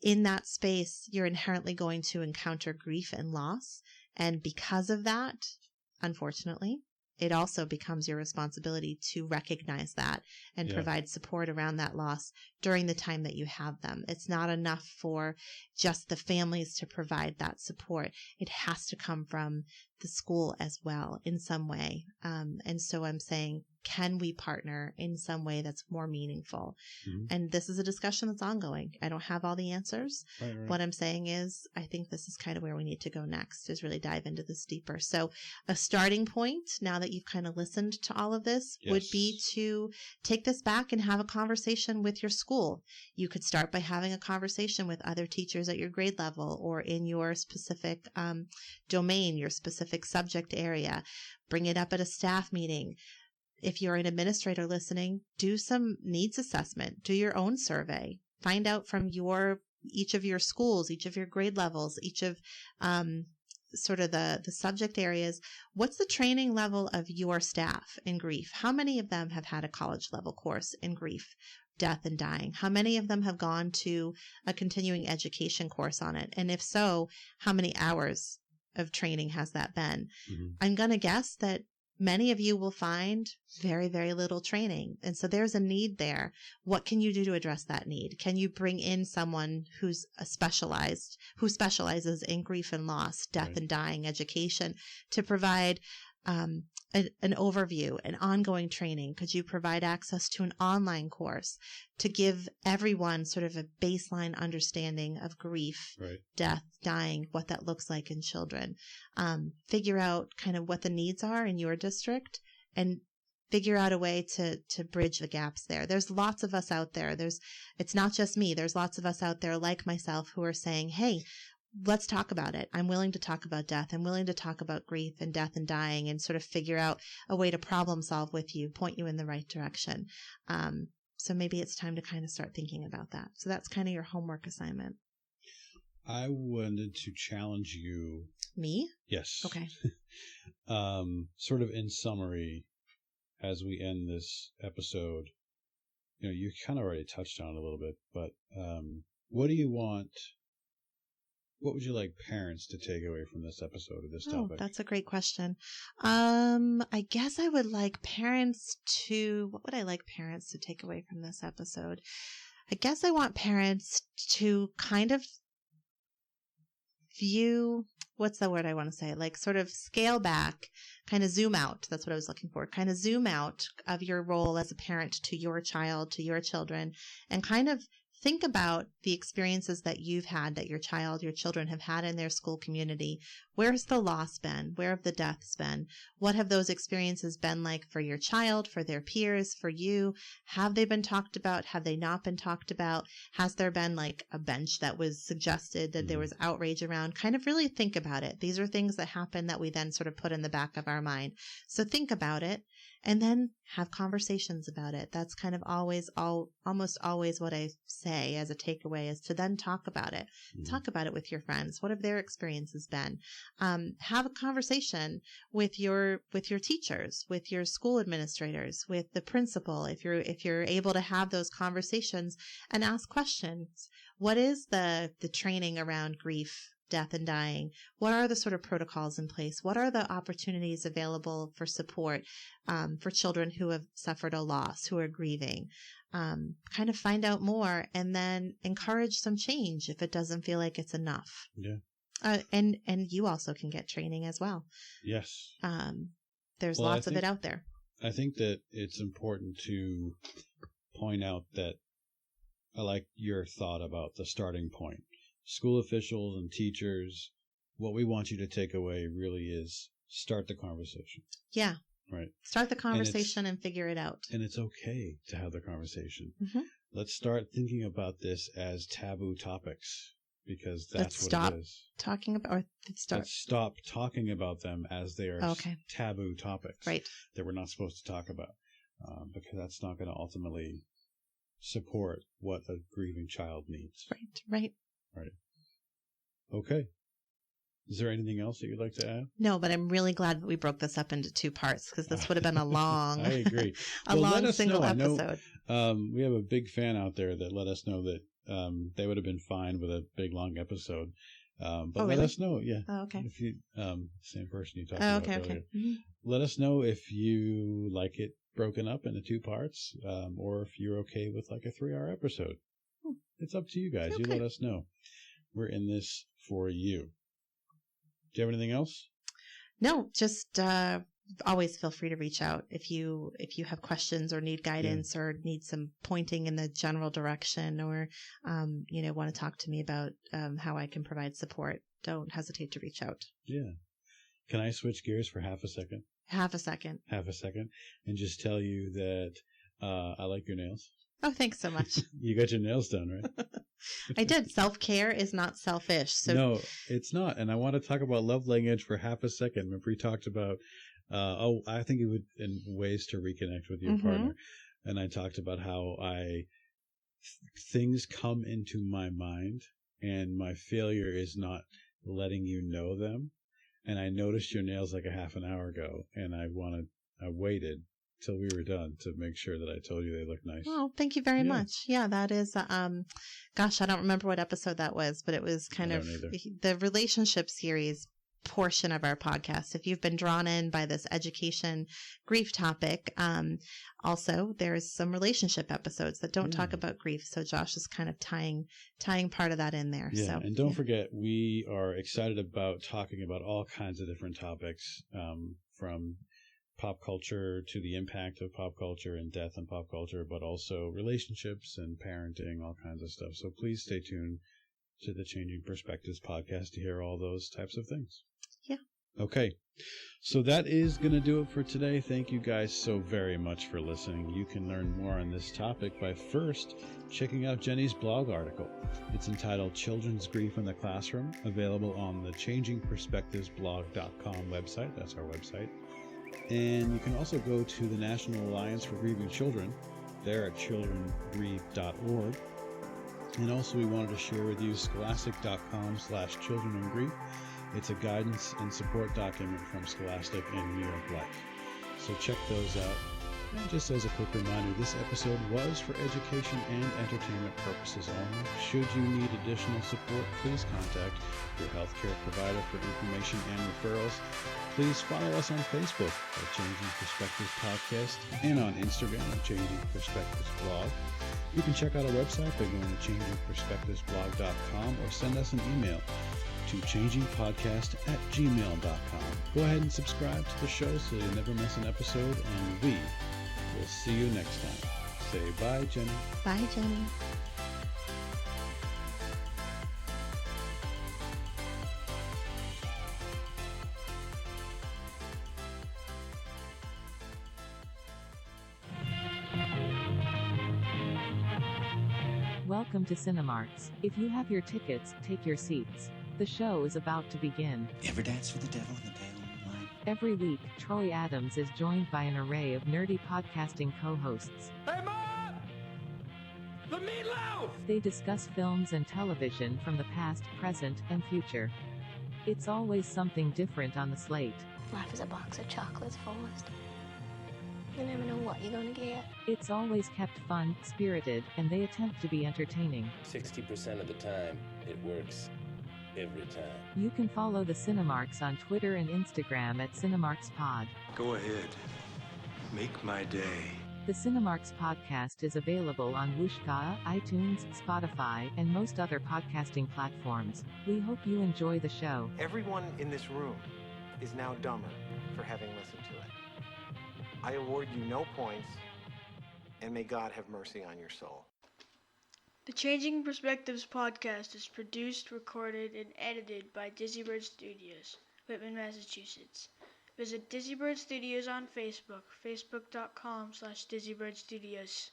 in that space, you're inherently going to encounter grief and loss. And because of that, unfortunately, it also becomes your responsibility to recognize that and provide support around that loss during the time that you have them. It's not enough for just the families to provide that support. It has to come from the school as well in some way. And so I'm saying, can we partner in some way that's more meaningful? And this is a discussion that's ongoing. I don't have all the answers. Right. What I'm saying is, I think this is kind of where we need to go next, is really dive into this deeper. So a starting point, now that you've kind of listened to all of this, would be to take this back and have a conversation with your school. You could start by having a conversation with other teachers at your grade level or in your specific domain, your specific subject area. Bring it up at a staff meeting. If you're an administrator listening, do some needs assessment, do your own survey, find out from each of your schools, each of your grade levels, each of sort of the subject areas. What's the training level of your staff in grief? How many of them have had a college level course in grief, death, and dying? How many of them have gone to a continuing education course on it? And if so, how many hours of training has that been? I'm going to guess that many of you will find very, very little training. And so there's a need there. What can you do to address that need? Can you bring in someone who specializes in grief and loss, death and dying education, to provide an overview, an ongoing training? Could you provide access to an online course to give everyone sort of a baseline understanding of grief, death, dying, what that looks like in children? Figure out kind of what the needs are in your district and figure out a way to bridge the gaps there. There's lots of us out there. It's not just me. There's lots of us out there like myself who are saying, hey, let's talk about it. I'm willing to talk about death. I'm willing to talk about grief and death and dying and sort of figure out a way to problem solve with you, point you in the right direction. So maybe it's time to kind of start thinking about that. So that's kind of your homework assignment. I wanted to challenge you. Me? Yes. Okay. Sort of in summary, as we end this episode, you kind of already touched on it a little bit, but what do you want? What would you like parents to take away from this episode of this topic? That's a great question. I guess I would like parents what would I like parents to take away from this episode? I guess I want parents to kind of view, what's the word I want to say? Like sort of scale back, kind of zoom out. That's what I was looking for. Kind of zoom out of your role as a parent to your child, to your children, and kind of think about the experiences that you've had, that your children have had in their school community. Where's the loss been? Where have the deaths been? What have those experiences been like for your child, for their peers, for you? Have they been talked about? Have they not been talked about? Has there been like a bench that was suggested that there was outrage around? Kind of really think about it. These are things that happen that we then sort of put in the back of our mind. So think about it. And then have conversations about it. That's kind of almost always what I say as a takeaway, is to then talk about it. Talk about it with your friends. What have their experiences been? Have a conversation with your teachers, with your school administrators, with the principal. If you're able to have those conversations and ask questions. What is the training around grief, death, and dying? What are the sort of protocols in place? What are the opportunities available for support for children who have suffered a loss, who are grieving? Kind of find out more, and then encourage some change if it doesn't feel like it's enough. Yeah. And you also can get training as well. Yes. There's lots of it out there. I think that it's important to point out that I like your thought about the starting point. School officials and teachers, what we want you to take away really is start the conversation. Yeah. Right. Start the conversation and figure it out. And it's okay to have the conversation. Mm-hmm. Let's start thinking about this as taboo topics, because that's what it is. Let's stop talking about them as they are taboo topics that we're not supposed to talk about, because that's not going to ultimately support what a grieving child needs. Right. Okay. Is there anything else that you'd like to add? No, but I'm really glad that we broke this up into 2 parts, because this would have been a long, I agree. long single episode. We have a big fan out there that let us know that they would have been fine with a big, long episode. But let us know. Yeah. Oh, okay. If you, same person you talked about earlier. Okay. Mm-hmm. Let us know if you like it broken up into 2 parts, or if you're okay with like a 3-hour episode. It's up to you guys. You let us know. We're in this for you. Do you have anything else? No, just always feel free to reach out if you have questions or need guidance or need some pointing in the general direction, or want to talk to me about how I can provide support. Don't hesitate to reach out. Yeah. Can I switch gears for half a second? Half a second, and just tell you that I like your nails. Oh, thanks so much. You got your nails done, right? I did. Self-care is not selfish. So no, it's not. And I want to talk about love language for half a second. Remember we talked about, I think it would, in ways to reconnect with your partner. And I talked about how things come into my mind, and my failure is not letting you know them. And I noticed your nails like a half an hour ago, and I waited till we were done to make sure that I told you they look nice. Oh, thank you very much. Yeah, that is, gosh, I don't remember what episode that was, but it was kind of the relationship series portion of our podcast. If you've been drawn in by this education grief topic, also there's some relationship episodes that don't talk about grief. So Josh is kind of tying part of that in there. Yeah, so, and don't forget, we are excited about talking about all kinds of different topics, from pop culture to the impact of pop culture and death and pop culture, but also relationships and parenting, all kinds of stuff. So please stay tuned to the Changing Perspectives podcast to hear all those types of things. Yeah. Okay. So that is going to do it for today. Thank you guys so very much for listening. You can learn more on this topic by first checking out Jenni's blog article. It's entitled Children's Grief in the Classroom, available on the changingperspectivesblog.com website. That's our website. And you can also go to the National Alliance for Grieving Children. They're at childrengrieve.org. And also we wanted to share with you scholastic.com/childrenandgrief. It's a guidance and support document from Scholastic and New York Life. So check those out. And just as a quick reminder, this episode was for education and entertainment purposes only. Should you need additional support, please contact your healthcare provider for information and referrals. Please follow us on Facebook at Changing Perspectives Podcast and on Instagram at Changing Perspectives Blog. You can check out our website by going to changingperspectivesblog.com or send us an email to changingpodcast@gmail.com. Go ahead and subscribe to the show so you never miss an episode, and we will see you next time. Say bye, Jenni. Bye, Jenni. Welcome to Cinemarks. If you have your tickets, take your seats. The show is about to begin. Ever dance for the devil in the pale moonlight? Every week, Troy Adams is joined by an array of nerdy podcasting co-hosts. Hey, Mom! The meatloaf! They discuss films and television from the past, present, and future. It's always something different on the slate. Life is a box of chocolates, Forrest. You never know what you're gonna get. It's always kept fun, spirited, and they attempt to be entertaining. 60% of the time, it works. Every time. You can follow the Cinemarks on Twitter and Instagram at CinemarksPod. Go ahead. Make my day. The Cinemarks podcast is available on Wooshkaa, iTunes, Spotify, and most other podcasting platforms. We hope you enjoy the show. Everyone in this room is now dumber for having listened to it. I award you no points, and may God have mercy on your soul. The Changing Perspectives podcast is produced, recorded, and edited by Dizzy-Bird Studios, Whitman, Massachusetts. Visit Dizzy-Bird Studios on Facebook, facebook.com/Dizzy-Bird Studios.